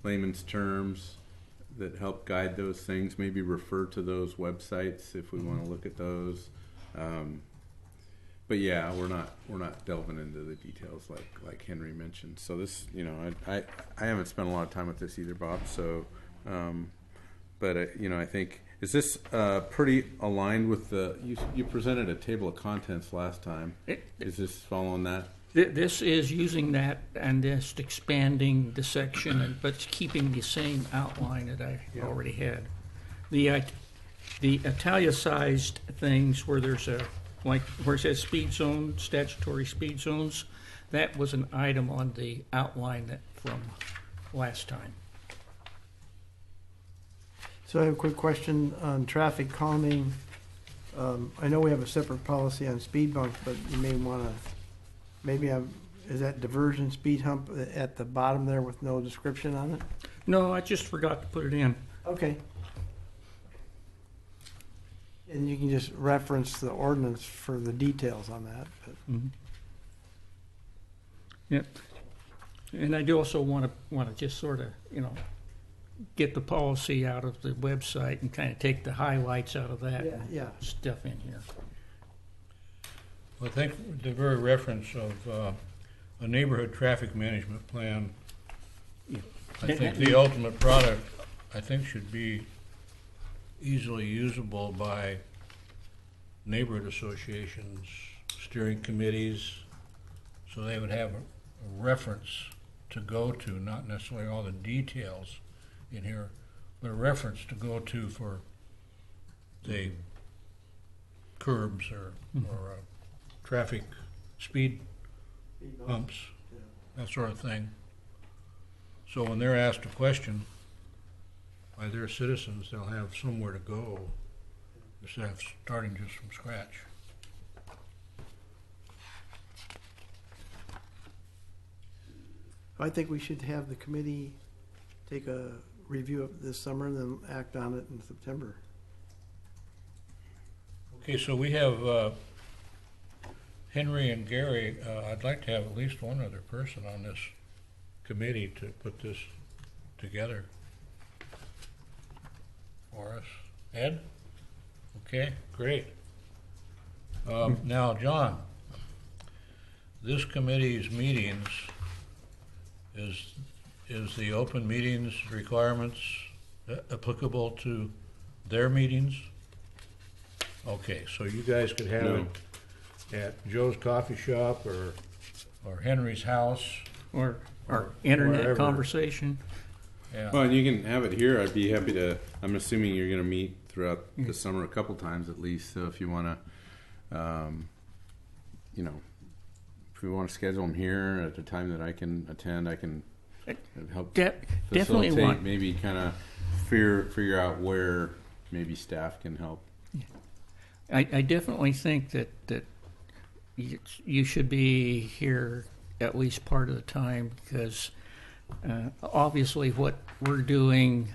layman's terms that help guide those things. Maybe refer to those websites if we want to look at those. But yeah, we're not delving into the details like Henry mentioned. So this, I haven't spent a lot of time with this either, Bob. So, but I think, is this pretty aligned with you presented a table of contents last time? Is this following that? This is using that and just expanding the section, but keeping the same outline that I already had. The italicized things where there's where it says speed zone, statutory speed zones, that was an item on the outline from last time. So I have a quick question on traffic calming. I know we have a separate policy on speed bumps, but you may want to, is that diversion speed hump at the bottom there with no description on it? No, I just forgot to put it in. Okay. And you can just reference the ordinance for the details on that. Mm-hmm. Yep. And I do also want to just sort of, get the policy out of the website and kind of take the highlights out of that stuff in here. Well, I think the very reference of a neighborhood traffic management plan, I think the ultimate product, I think, should be easily usable by neighborhood associations, steering committees, so they would have a reference to go to, not necessarily all the details in here, but a reference to go to for, say, curbs or traffic speed bumps, that sort of thing. So when they're asked a question by their citizens, they'll have somewhere to go instead of starting just from scratch. I think we should have the committee take a review of this summer and then act on it in September. Okay, so we have Henry and Gary. I'd like to have at least one other person on this committee to put this together for us. Ed? Okay, great. Now, John, this committee's meetings, is the open meetings requirements applicable to their meetings? Okay, so you guys could have it at Joe's coffee shop or Henry's house or internet wherever. Conversation. Yeah. Well, you can have it here. I'd be happy to. I'm assuming you're going to meet throughout the summer a couple times at least. So if you want to, if we want to schedule them here at a time that I can attend, I can help definitely facilitate, maybe kind of figure out where maybe staff can help. I definitely think that you should be here at least part of the time, because obviously what we're doing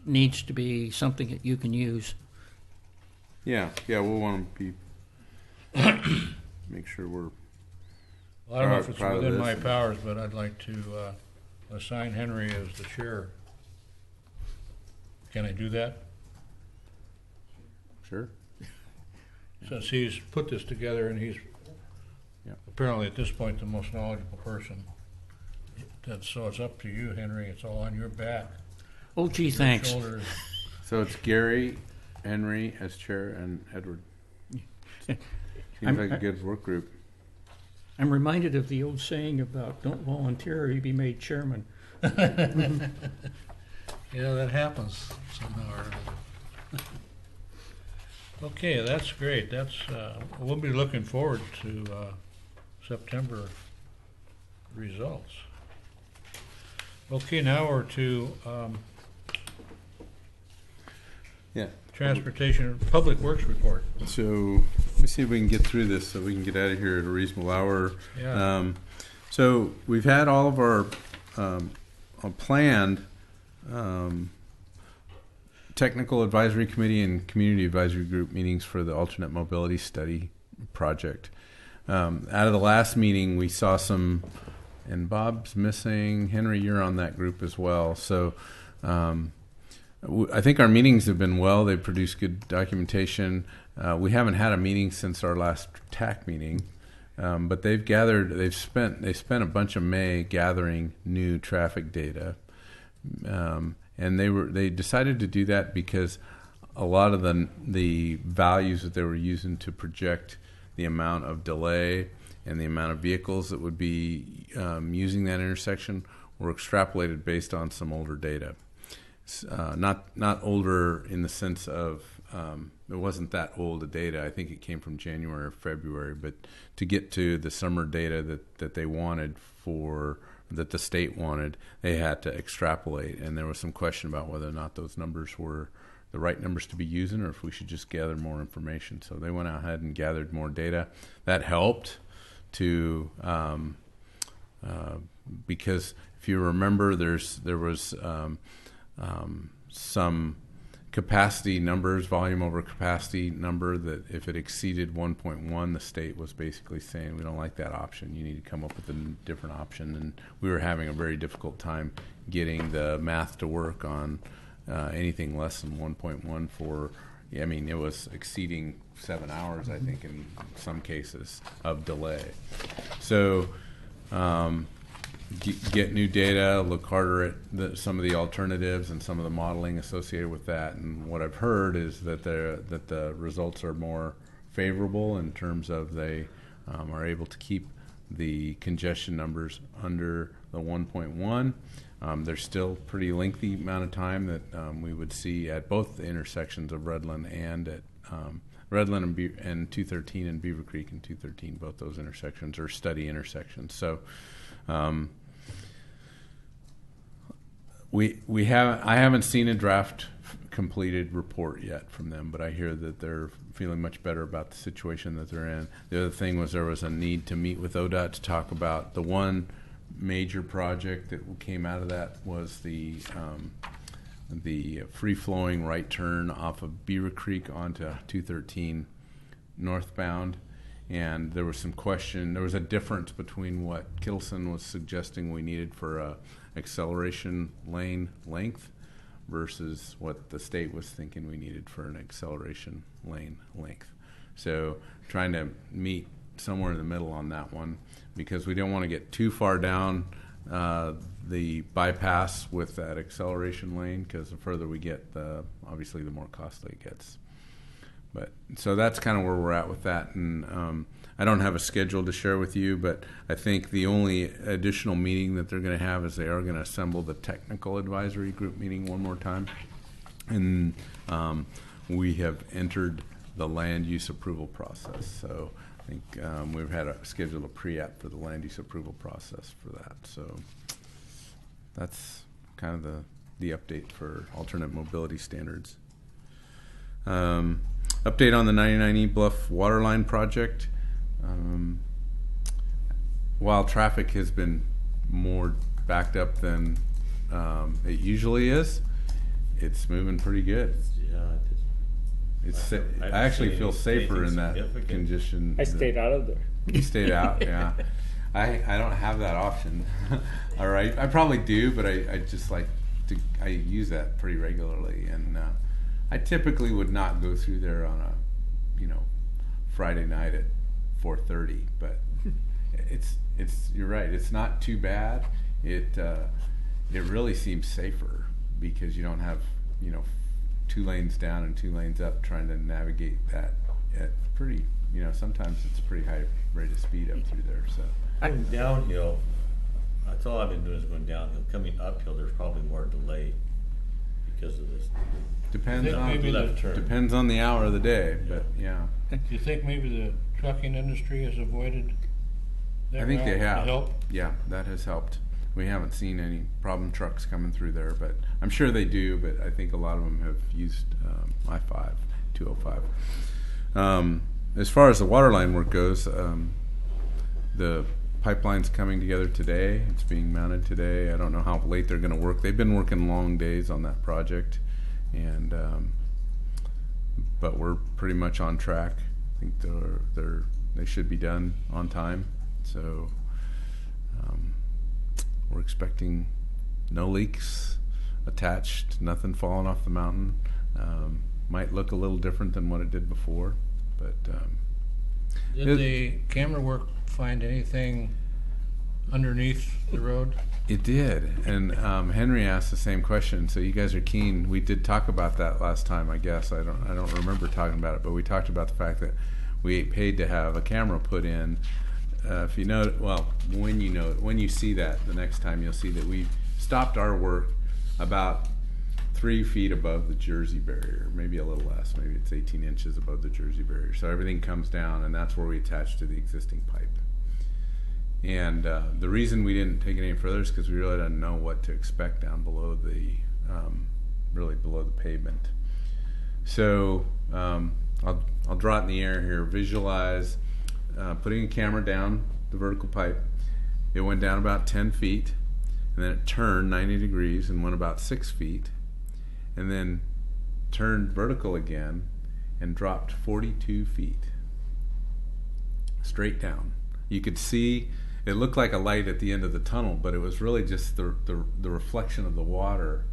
needs to be something that you can use. Yeah, we'll want to make sure we're. Well, I don't know if it's within my powers, but I'd like to assign Henry as the chair. Can I do that? Sure. Since he's put this together and he's apparently at this point the most knowledgeable person. So it's up to you, Henry. It's all on your back. Oh, gee, thanks. Shoulders. So it's Gary, Henry as chair, and Edward. Seems like a good work group. I'm reminded of the old saying about don't volunteer or you be made chairman. Yeah, that happens somehow or another. Okay, that's great. We'll be looking forward to September results. Okay, now we're to Transportation Public Works report. So let me see if we can get through this so we can get out of here at a reasonable hour. Yeah. So we've had all of our planned technical advisory committee and community advisory group meetings for the alternate mobility study project. Out of the last meeting, we saw some, and Bob's missing. Henry, you're on that group as well. So I think our meetings have been well. They've produced good documentation. We haven't had a meeting since our last TAC meeting, but they spent a bunch of May gathering new traffic data, and they decided to do that because a lot of the values that they were using to project the amount of delay and the amount of vehicles that would be using that intersection were extrapolated based on some older data. Not older in the sense of it wasn't that old a data. I think it came from January or February. But to get to the summer data that they wanted that the state wanted, they had to extrapolate. And there was some question about whether or not those numbers were the right numbers to be using or if we should just gather more information. So they went ahead and gathered more data. That helped to because if you remember, there was some capacity numbers, volume over capacity number, that if it exceeded 1.1, the state was basically saying, we don't like that option. You need to come up with a different option. And we were having a very difficult time getting the math to work on anything less than 1.1 it was exceeding 7 hours, I think, in some cases of delay. So get new data, look harder at some of the alternatives and some of the modeling associated with that. And what I've heard is that the results are more favorable in terms of they are able to keep the congestion numbers under the 1.1. There's still pretty lengthy amount of time that we would see at both the intersections of Redland and at Redland and 213 and Beaver Creek and 213. Both those intersections are study intersections. So I haven't seen a draft completed report yet from them, but I hear that they're feeling much better about the situation that they're in. The other thing was there was a need to meet with ODOT to talk about the one major project that came out of that was the free-flowing right turn off of Beaver Creek onto 213 northbound. And there was some question. There was a difference between what Kittleson was suggesting we needed for a acceleration lane length versus what the state was thinking we needed for an acceleration lane length. So trying to meet somewhere in the middle on that one, because we don't want to get too far down the bypass with that acceleration lane, because the further we get, obviously the more costly it gets. But so that's kind of where we're at with that. And I don't have a schedule to share with you, but I think the only additional meeting that they're going to have is they are going to assemble the technical advisory group meeting one more time. And we have entered the land use approval process. So I think we've had a schedule of pre-app for the land use approval process for that. So that's kind of the update for alternate mobility standards. Update on the 99E Bluff Waterline project. While traffic has been more backed up than it usually is, it's moving pretty good. I actually feel safer in that condition. I stayed out of there. You stayed out, yeah. I don't have that option. All right, I probably do, but I just like to. I use that pretty regularly, and I typically would not go through there on a, Friday night at 4:30. But it's you're right. It's not too bad. It really seems safer because you don't have 2 lanes down and 2 lanes up trying to navigate that at pretty, sometimes it's a pretty high rate of speed up through there. So going downhill, that's all I've been doing is going downhill. Coming uphill, there's probably more delay because of this. Depends maybe on the hour of the day, but yeah. Do you think maybe the trucking industry has avoided that I think they route have. to help? Yeah, that has helped. We haven't seen any problem trucks coming through there, but I'm sure they do, but I think a lot of them have used I-5, 205. As far as the waterline work goes, the pipeline's coming together today. It's being mounted today. I don't know how late they're going to work. They've been working long days on that project, and but we're pretty much on track. I think they should be done on time. So we're expecting no leaks attached, nothing falling off the mountain. Might look a little different than what it did before, but Did the camera work find anything underneath the road? it did. And Henry asked the same question. So you guys are keen. We did talk about that last time, I guess. I don't remember talking about it, but we talked about the fact that we paid to have a camera put in. If you know, well, when you see that the next time, you'll see that we stopped our work about 3 feet above the Jersey barrier, maybe a little less. Maybe it's 18 inches above the Jersey barrier. So everything comes down, and that's where we attach to the existing pipe. And the reason we didn't take it any further is because we really didn't know what to expect down below the, really below the pavement. So I'll draw it in the air here. Visualize putting a camera down the vertical pipe. It went down about 10 feet, and then it turned 90 degrees and went about 6 feet, and then turned vertical again and dropped 42 feet straight down. You could see it looked like a light at the end of the tunnel, but it was really just the reflection of the water,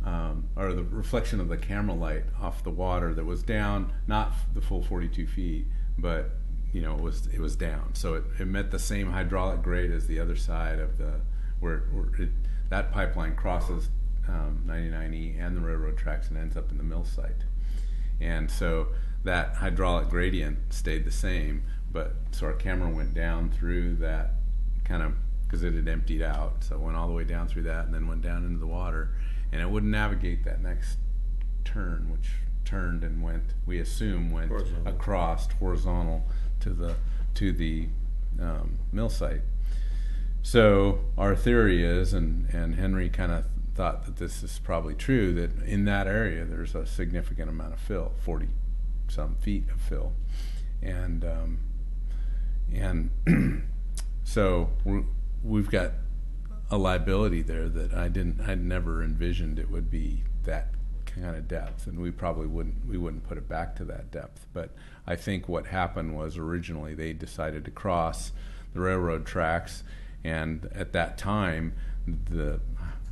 or the reflection of the camera light off the water that was down, not the full 42 feet, but it was down. So it met the same hydraulic grade as the other side of the where that pipeline crosses 99E and the railroad tracks and ends up in the mill site. And so that hydraulic gradient stayed the same, so our camera went down through that kind of, because it had emptied out, so it went all the way down through that and then went down into the water, and it wouldn't navigate that next turn, which turned and went horizontal. Across horizontal to the mill site. So our theory is, and Henry kind of thought that this is probably true, that in that area there's a significant amount of fill, 40 some feet of fill, and so we've got a liability there that I'd never envisioned it would be that kind of depth, and we wouldn't put it back to that depth. But I think what happened was originally they decided to cross the railroad tracks, and at that time the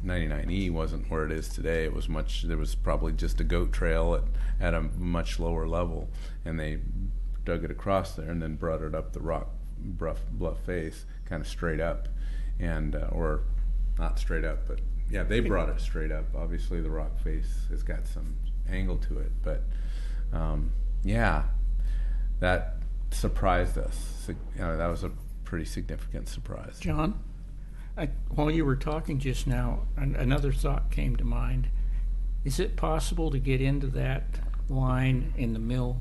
99E wasn't where it is today. There was probably just a goat trail at a much lower level, and they dug it across there and then brought it up the rock bluff face, kind of straight up, and or not straight up, but yeah, they brought it straight up. Obviously the rock face has got some angle to it, but yeah, that surprised us. That was a pretty significant surprise. John, while you were talking just now, another thought came to mind. Is it possible to get into that line in the mill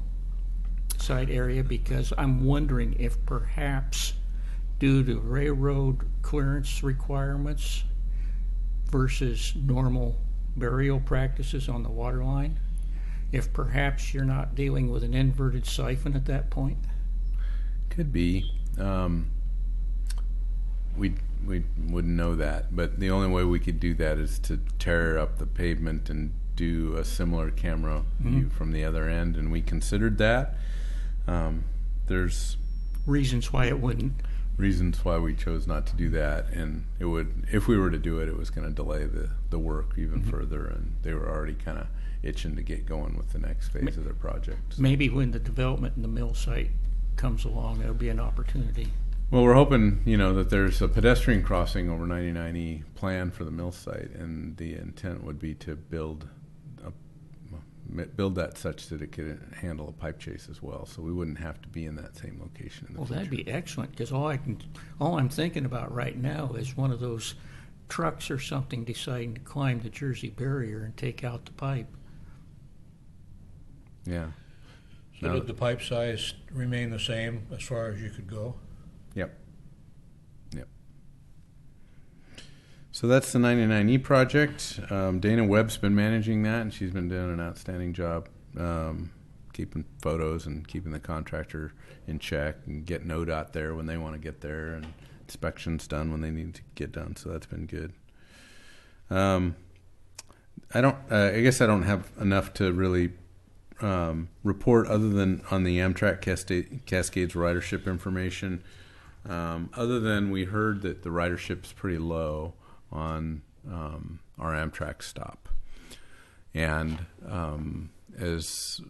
site area? Because I'm wondering if perhaps due to railroad clearance requirements versus normal burial practices on the water line, if perhaps you're not dealing with an inverted siphon at that point? Could be. We wouldn't know that, but the only way we could do that is to tear up the pavement and do a similar camera view from the other end, and we considered that. There's reasons why it wouldn't. Reasons why we chose not to do that, and it would, if we were to do it, it was going to delay the work even further, and they were already kind of itching to get going with the next phase of their project. Maybe when the development in the mill site comes along, there'll be an opportunity. Well, we're hoping, that there's a pedestrian crossing over 99E planned for the mill site, and the intent would be to build that such that it could handle a pipe chase as well, so we wouldn't have to be in that same location in the future. That'd be excellent, because all I'm thinking about right now is one of those trucks or something deciding to climb the Jersey barrier and take out the pipe. Yeah. So did the pipe size remain the same as far as you could go? Yep. So that's the 99E project. Dana Webb's been managing that, and she's been doing an outstanding job keeping photos and keeping the contractor in check and getting ODOT there when they want to get there and inspections done when they need to get done. So that's been good. I guess I don't have enough to really report other than on the Amtrak Cascades ridership information. Other than we heard that the ridership's pretty low on our Amtrak stop. And as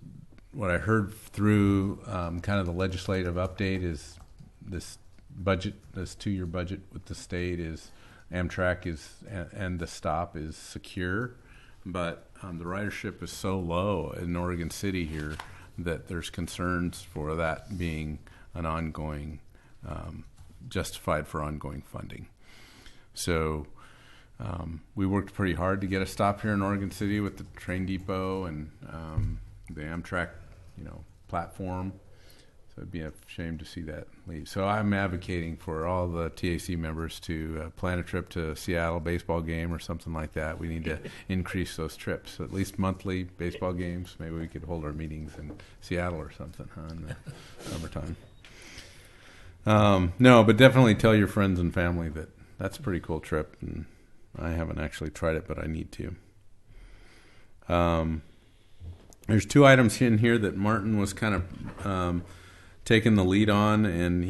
what I heard through kind of the legislative update is this budget, this 2-year budget with the state is Amtrak is and the stop is secure, but the ridership is so low in Oregon City here that there's concerns for that being an ongoing, justified for ongoing funding. So we worked pretty hard to get a stop here in Oregon City with the train depot and the Amtrak, platform. So it'd be a shame to see that leave. So I'm advocating for all the TAC members to plan a trip to a Seattle baseball game or something like that. We need to increase those trips, at least monthly baseball games. Maybe we could hold our meetings in Seattle or something in the summertime. No, but definitely tell your friends and family that that's a pretty cool trip. And I haven't actually tried it, but I need to. There's 2 items in here that Martin was kind of taking the lead on, and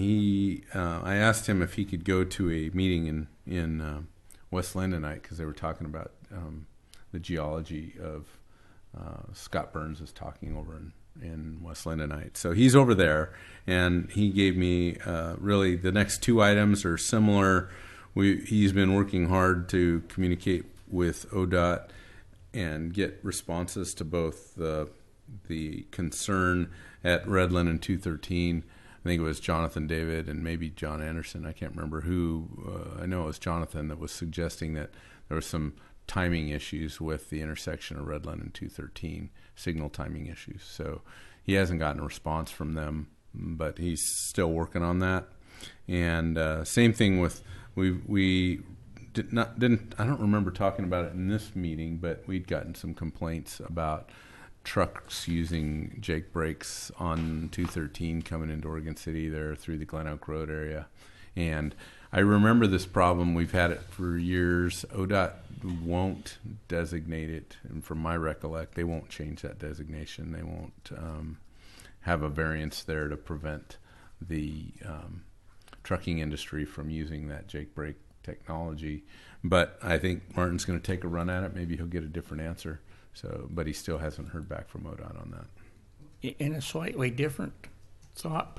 I asked him if he could go to a meeting in West Lindonite because they were talking about the geology of Scott Burns is talking over in West Lindonite. So he's over there, and he gave me really the next 2 items are similar. He's been working hard to communicate with ODOT and get responses to both the concern at Redland and 213. I think it was Jonathan David and maybe John Anderson. I can't remember who. I know it was Jonathan that was suggesting that there was some timing issues with the intersection of Redland and 213, signal timing issues. So he hasn't gotten a response from them, but he's still working on that. And same thing with we didn't. I don't remember talking about it in this meeting, but we'd gotten some complaints about trucks using Jake brakes on 213 coming into Oregon City there through the Glen Oak Road area. And I remember this problem. We've had it for years. ODOT won't designate it. And from my recollect, they won't change that designation. They won't have a variance there to prevent the trucking industry from using that Jake brake technology. But I think Martin's going to take a run at it. Maybe he'll get a different answer. So, but he still hasn't heard back from ODOT on that. In a slightly different thought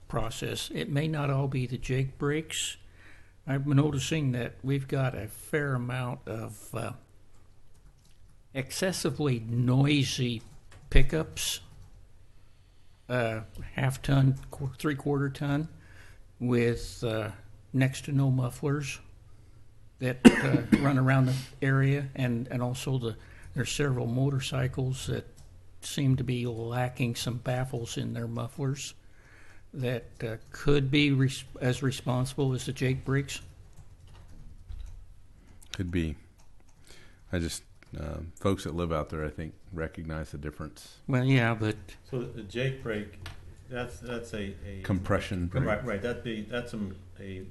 process, it may not all be the Jake brakes. I'm noticing that we've got a fair amount of excessively noisy pickups, half-ton, 3/4 ton, with next to no mufflers that run around the area, and also there's several motorcycles that seem to be lacking some baffles in their mufflers that could be as responsible as the Jake brakes. Could be. I just folks that live out there, I think, recognize the difference. Well, yeah, but so the Jake brake, that's a compression brake. Right. That's a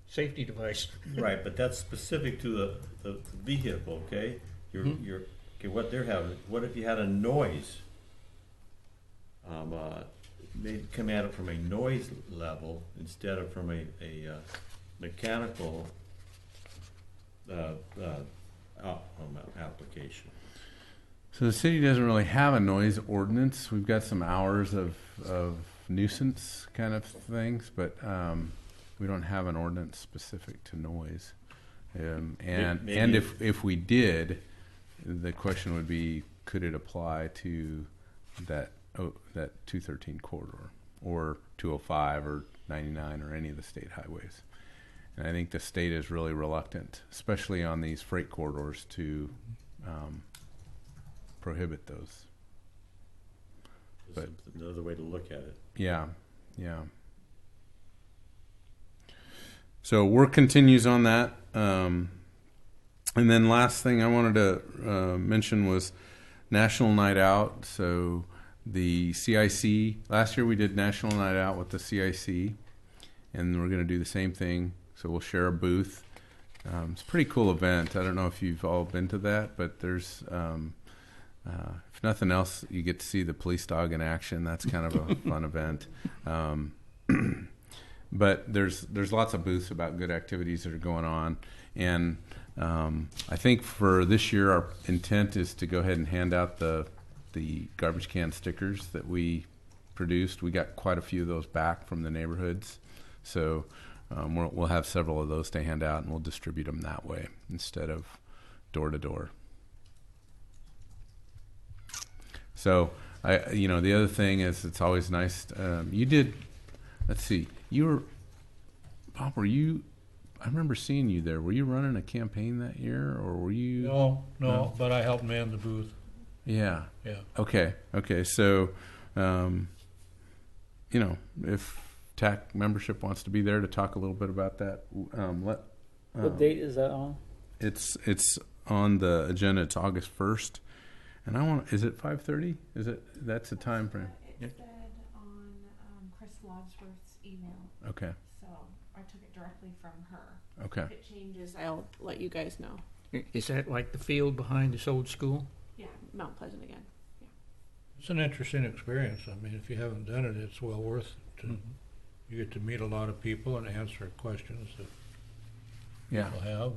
safety device. Right, but that's specific to the vehicle. Okay, you're okay. What they're having. What if you had a noise? Maybe come at it from a noise level instead of from a mechanical application. So the city doesn't really have a noise ordinance. We've got some hours of nuisance kind of things, but we don't have an ordinance specific to noise. And if we did, the question would be, could it apply to that 213 corridor or 205 or 99 or any of the state highways? And I think the state is really reluctant, especially on these freight corridors, to prohibit those. But another way to look at it. Yeah. So work continues on that. And then last thing I wanted to mention was National Night Out. So the CIC, last year we did National Night Out with the CIC, and we're going to do the same thing. So we'll share a booth. It's a pretty cool event. I don't know if you've all been to that, but there's, if nothing else, you get to see the police dog in action. That's kind of a fun event. But there's lots of booths about good activities that are going on. And I think for this year, our intent is to go ahead and hand out the garbage can stickers that we produced. We got quite a few of those back from the neighborhoods, so we'll have several of those to hand out, and we'll distribute them that way instead of door to door. So the other thing is, it's always nice. You did. Let's see. Bob, were you? I remember seeing you there. Were you running a campaign that year, or were you? No, but I helped man the booth. Yeah. Yeah. Okay. So, if TAC membership wants to be there to talk a little bit about that, What date is that on? It's on the agenda. It's August 1st, and is it 5:30? That's the time frame? It said on Chris Wadsworth's email. Okay. So I took it directly from her. Okay. If it changes, I'll let you guys know. Is that like the field behind this old school? Yeah, Mount Pleasant again. Yeah. It's an interesting experience. I mean, if you haven't done it, it's well worth it. Mm-hmm. You get to meet a lot of people and answer questions that people have.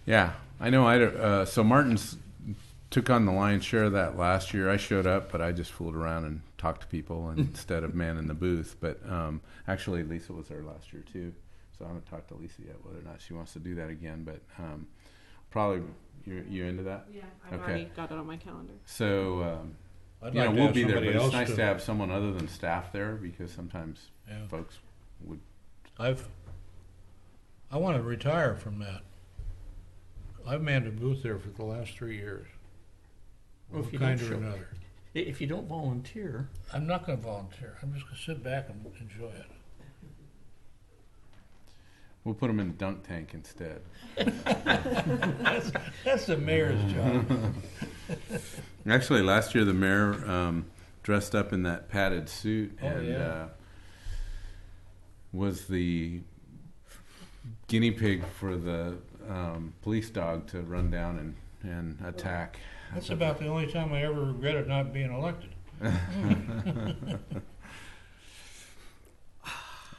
Yeah, I know. So Martin's took on the lion's share of that last year. I showed up, but I just fooled around and talked to people instead of manning the booth. But actually, Lisa was there last year too. So I haven't talked to Lisa yet whether or not she wants to do that again. But probably you into that? Yeah, I've already got it on my calendar. So I'd like to we'll have be there, but somebody it's else nice to have someone other than staff there, because sometimes folks would. I want to retire from that. I've manned a booth there for the last 3 years. Well, if you kind don't or show- another. If you don't volunteer, I'm not going to volunteer. I'm just going to sit back and enjoy it. We'll put them in a dunk tank instead. That's the mayor's job. Actually, last year the mayor dressed up in that padded suit was the guinea pig for the police dog to run down and attack. That's about the only time I ever regretted not being elected.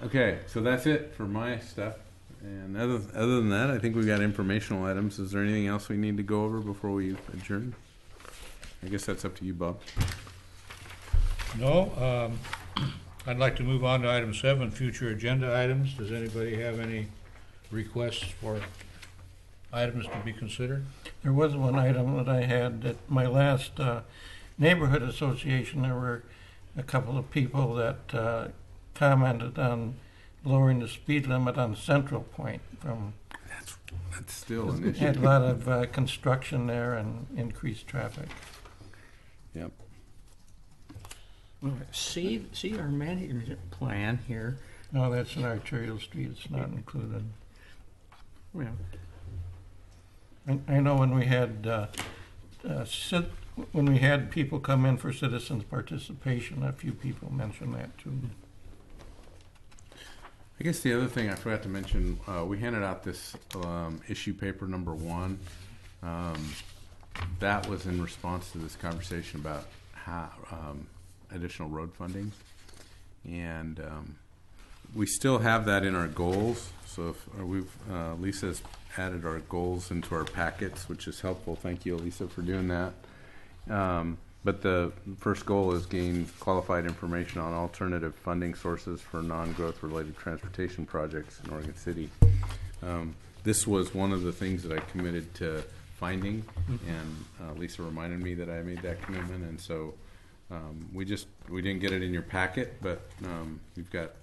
Okay, so that's it for my stuff. And other than that, I think we got informational items. Is there anything else we need to go over before we adjourn? I guess that's up to you, Bob. No, I'd like to move on to item 7, future agenda items. Does anybody have any requests for items to be considered? There was one item that I had at my last neighborhood association. There were a couple of people that commented on lowering the speed limit on Central Point. That's still an issue. Had a lot of construction there and increased traffic. Yep. see our management plan here. No, that's an arterial street. It's not included. Well, I know when we had people come in for citizens' participation, a few people mentioned that too. I guess the other thing I forgot to mention, we handed out this issue paper number 1. That was in response to this conversation about how, additional road funding. And we still have that in our goals. So if Lisa's added our goals into our packets, which is helpful. Thank you, Lisa, for doing that. But the first goal is gain qualified information on alternative funding sources for non-growth related transportation projects in Oregon City. This was one of the things that I committed to finding, and Lisa reminded me that I made that commitment, and so we didn't get it in your packet, but you've got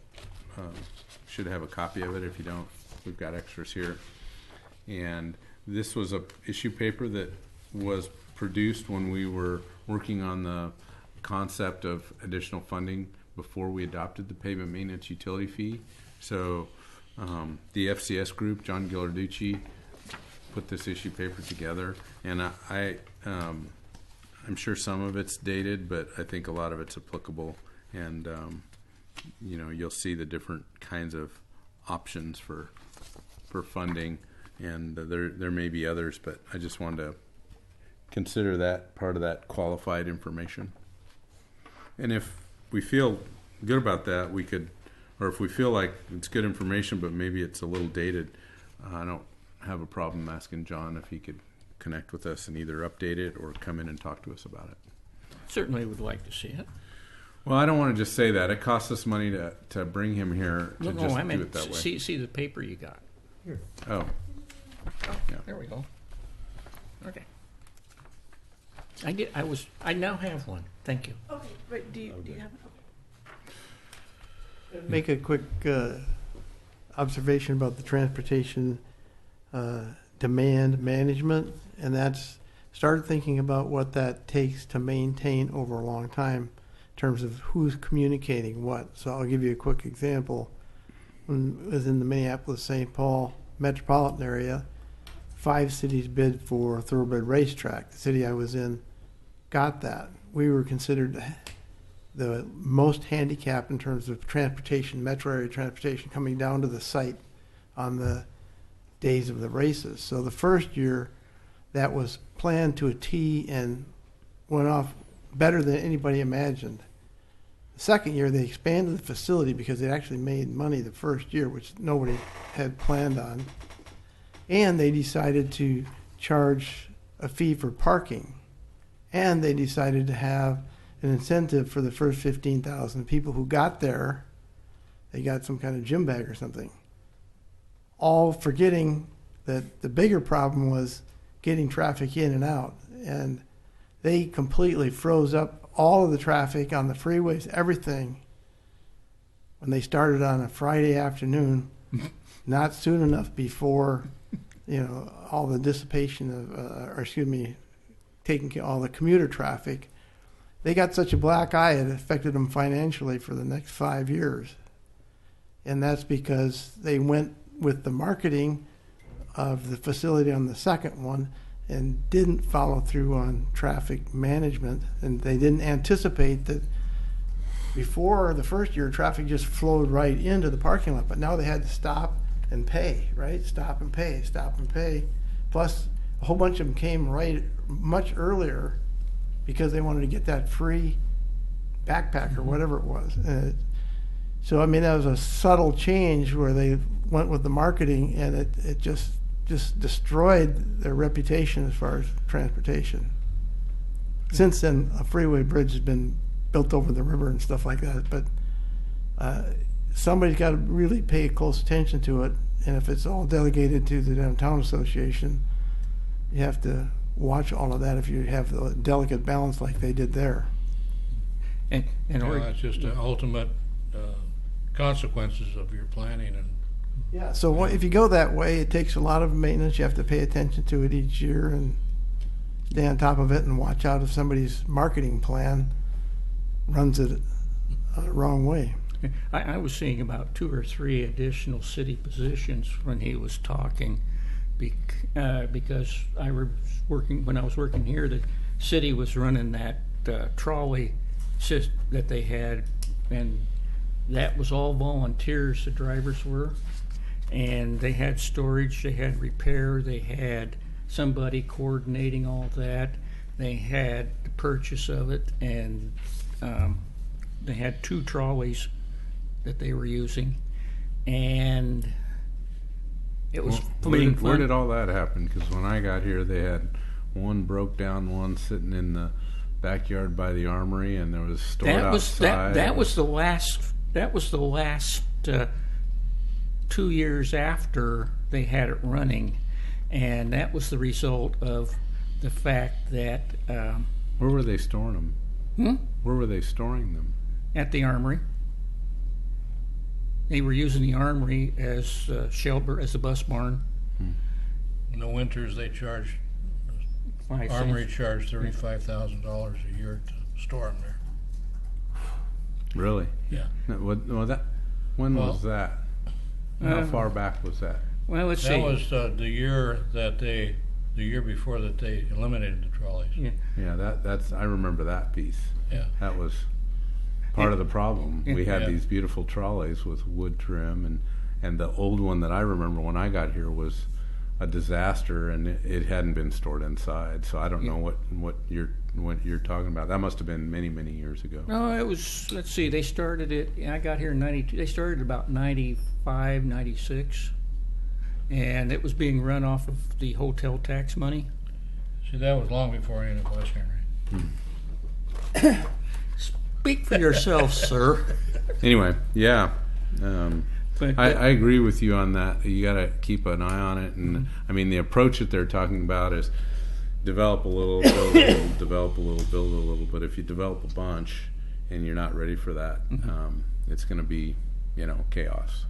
should have a copy of it. If you don't, we've got extras here. And this was a issue paper that was produced when we were working on the concept of additional funding before we adopted the pavement maintenance utility fee. So the FCS group, John Ghilarducci, put this issue paper together, and I'm sure some of it's dated, but I think a lot of it's applicable, and you'll see the different kinds of options for funding, and there may be others, but I just wanted to consider that part of that qualified information. And if we feel good about that, we could, or if we feel like it's good information but maybe it's a little dated, I don't have a problem asking John if he could connect with us and either update it or come in and talk to us about it. Certainly would like to see it. Well, I don't want to just say that. It costs us money to bring him here to No, just I do meant it that way. see the paper you got. Here. Oh, yeah. There we go. Okay. I now have one. Thank you. Okay, but do you have? Make a quick observation about the transportation demand management, and that's started thinking about what that takes to maintain over a long time in terms of who's communicating what. So I'll give you a quick example. When I was in the Minneapolis-St. Paul metropolitan area, 5 cities bid for a thoroughbred racetrack. The city I was in got that. We were considered the most handicapped in terms of transportation, metro area transportation, coming down to the site on the days of the races. So the first year, that was planned to a T and went off better than anybody imagined. The second year, they expanded the facility because they actually made money the first year, which nobody had planned on. And they decided to charge a fee for parking. And they decided to have an incentive for the first 15,000 people who got there. They got some kind of gym bag or something. All forgetting that the bigger problem was getting traffic in and out. And they completely froze up all of the traffic on the freeways, everything, when they started on a Friday afternoon, not soon enough before, all the dissipation of, taking care of all the commuter traffic. They got such a black eye, it affected them financially for the next 5 years. And that's because they went with the marketing of the facility on the second one and didn't follow through on traffic management. And they didn't anticipate that before the first year, traffic just flowed right into the parking lot. But now they had to stop and pay, right? Stop and pay, stop and pay. Plus, a whole bunch of them came right much earlier because they wanted to get that free backpack or whatever it was. So, that was a subtle change where they went with the marketing, and it just destroyed their reputation as far as transportation. Since then, a freeway bridge has been built over the river and stuff like that, but somebody's got to really pay close attention to it, and if it's all delegated to the Downtown Association, you have to watch all of that if you have the delicate balance like they did there. And it's just the ultimate consequences of your planning. And yeah, so if you go that way, it takes a lot of maintenance. You have to pay attention to it each year and stay on top of it and watch out if somebody's marketing plan runs it wrong way. I was seeing about 2 or 3 additional city positions when he was talking, because when I was working here, the city was running that trolley system that they had, and that was all volunteers, the drivers were, and they had storage, they had repair, they had somebody coordinating all that, they had the purchase of it, and they had 2 trolleys that they were using, and it was where did all that happen? Because when I got here, they had one broke down, one sitting in the backyard by the armory, and there was stored outside. That was the last 2 years after they had it running, and that was the result of the fact that. Where were they storing them? Where were they storing them? At the armory. They were using the armory as shelter, as a bus barn. In the winters, they charged, Armory charged $35,000 a year to store them there. Really? Yeah. When was that? How far back was that? Well, let's see. That was the year before that they eliminated the trolleys. Yeah, that's I remember that piece. Yeah. That was part of the problem. We had these beautiful trolleys with wood trim, and the old one that I remember when I got here was a disaster, and it hadn't been stored inside. So I don't know what you're talking about. That must have been many, many years ago. No, it was. Let's see. They started it. I got here in '92. They started about '95, '96, and it was being run off of the hotel tax money. See, that was long before any of us, Henry. Speak for yourself, sir. Anyway, yeah. But- I agree with you on that. You got to keep an eye on it, and I mean the approach that they're talking about is develop a little, build a little, develop a little, build a little. But if you develop a bunch and you're not ready for that, it's going to be, chaos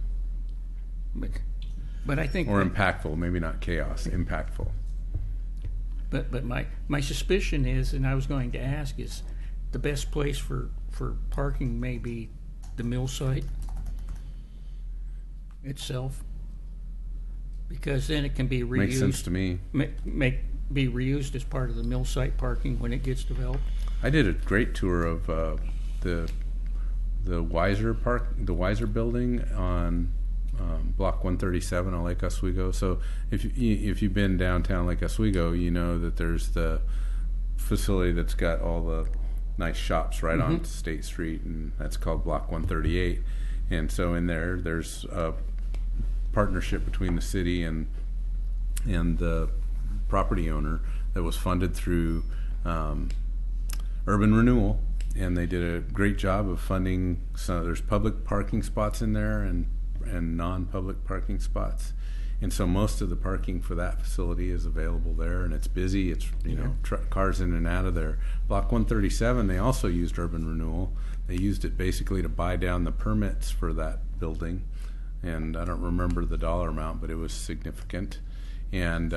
But I think, or impactful. Maybe not chaos, impactful. but my suspicion is, and I was going to ask, is the best place for parking may be the mill site itself, because then it can be reused. Makes sense to me. Be reused as part of the mill site parking when it gets developed. I did a great tour of the Weiser Park, the Weiser building on Block 137 on Lake Oswego. So if you've been downtown Lake Oswego, you know that there's the facility that's got all the nice shops right on State Street, and that's called Block 138. And so in there's a partnership between the city and the property owner that was funded through urban renewal, and they did a great job of funding. So there's public parking spots in there and non-public parking spots, and so most of the parking for that facility is available there, and it's busy. It's cars in and out of there. Block 137, they also used urban renewal. They used it basically to buy down the permits for that building, and I don't remember the dollar amount, but it was significant. And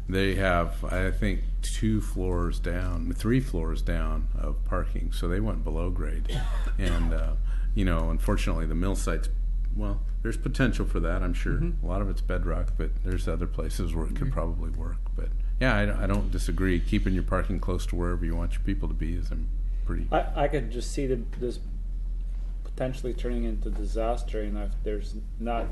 they have, I think, 3 floors down of parking, so they went below grade. And unfortunately, the mill site's, well, there's potential for that, I'm sure. A lot of it's bedrock, but there's other places where it could probably work. But yeah, I don't disagree. Keeping your parking close to wherever you want your people to be is pretty. I could just see this potentially turning into disaster, if there's not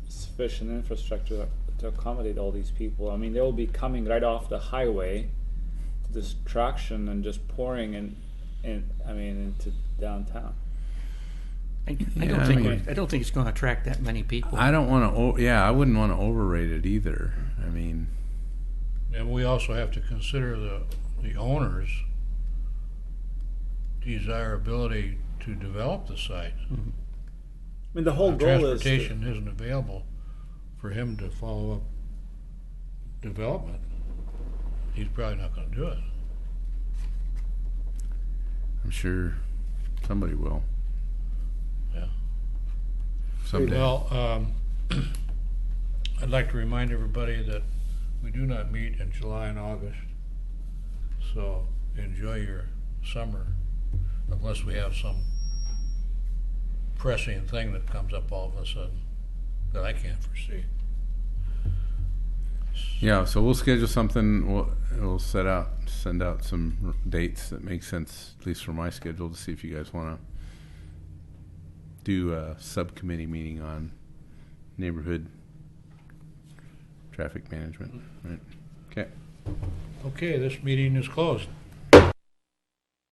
sufficient infrastructure to accommodate all these people. I mean, they will be coming right off the highway to this traction and just pouring into downtown. I don't think it's going to attract that many people. I don't want to. I wouldn't want to overrate it either. I mean, and we also have to consider the owner's desirability to develop the site. I mean, the whole goal is transportation isn't available for him to follow up development. He's probably not going to do it. I'm sure somebody will. Yeah. Someday. Well, I'd like to remind everybody that we do not meet in July and August, so enjoy your summer, unless we have some pressing thing that comes up all of a sudden that I can't foresee. Yeah, so we'll schedule something. We'll send out some dates that make sense, at least for my schedule, to see if you guys want to do a subcommittee meeting on neighborhood traffic management. Right. Okay. Okay, this meeting is closed.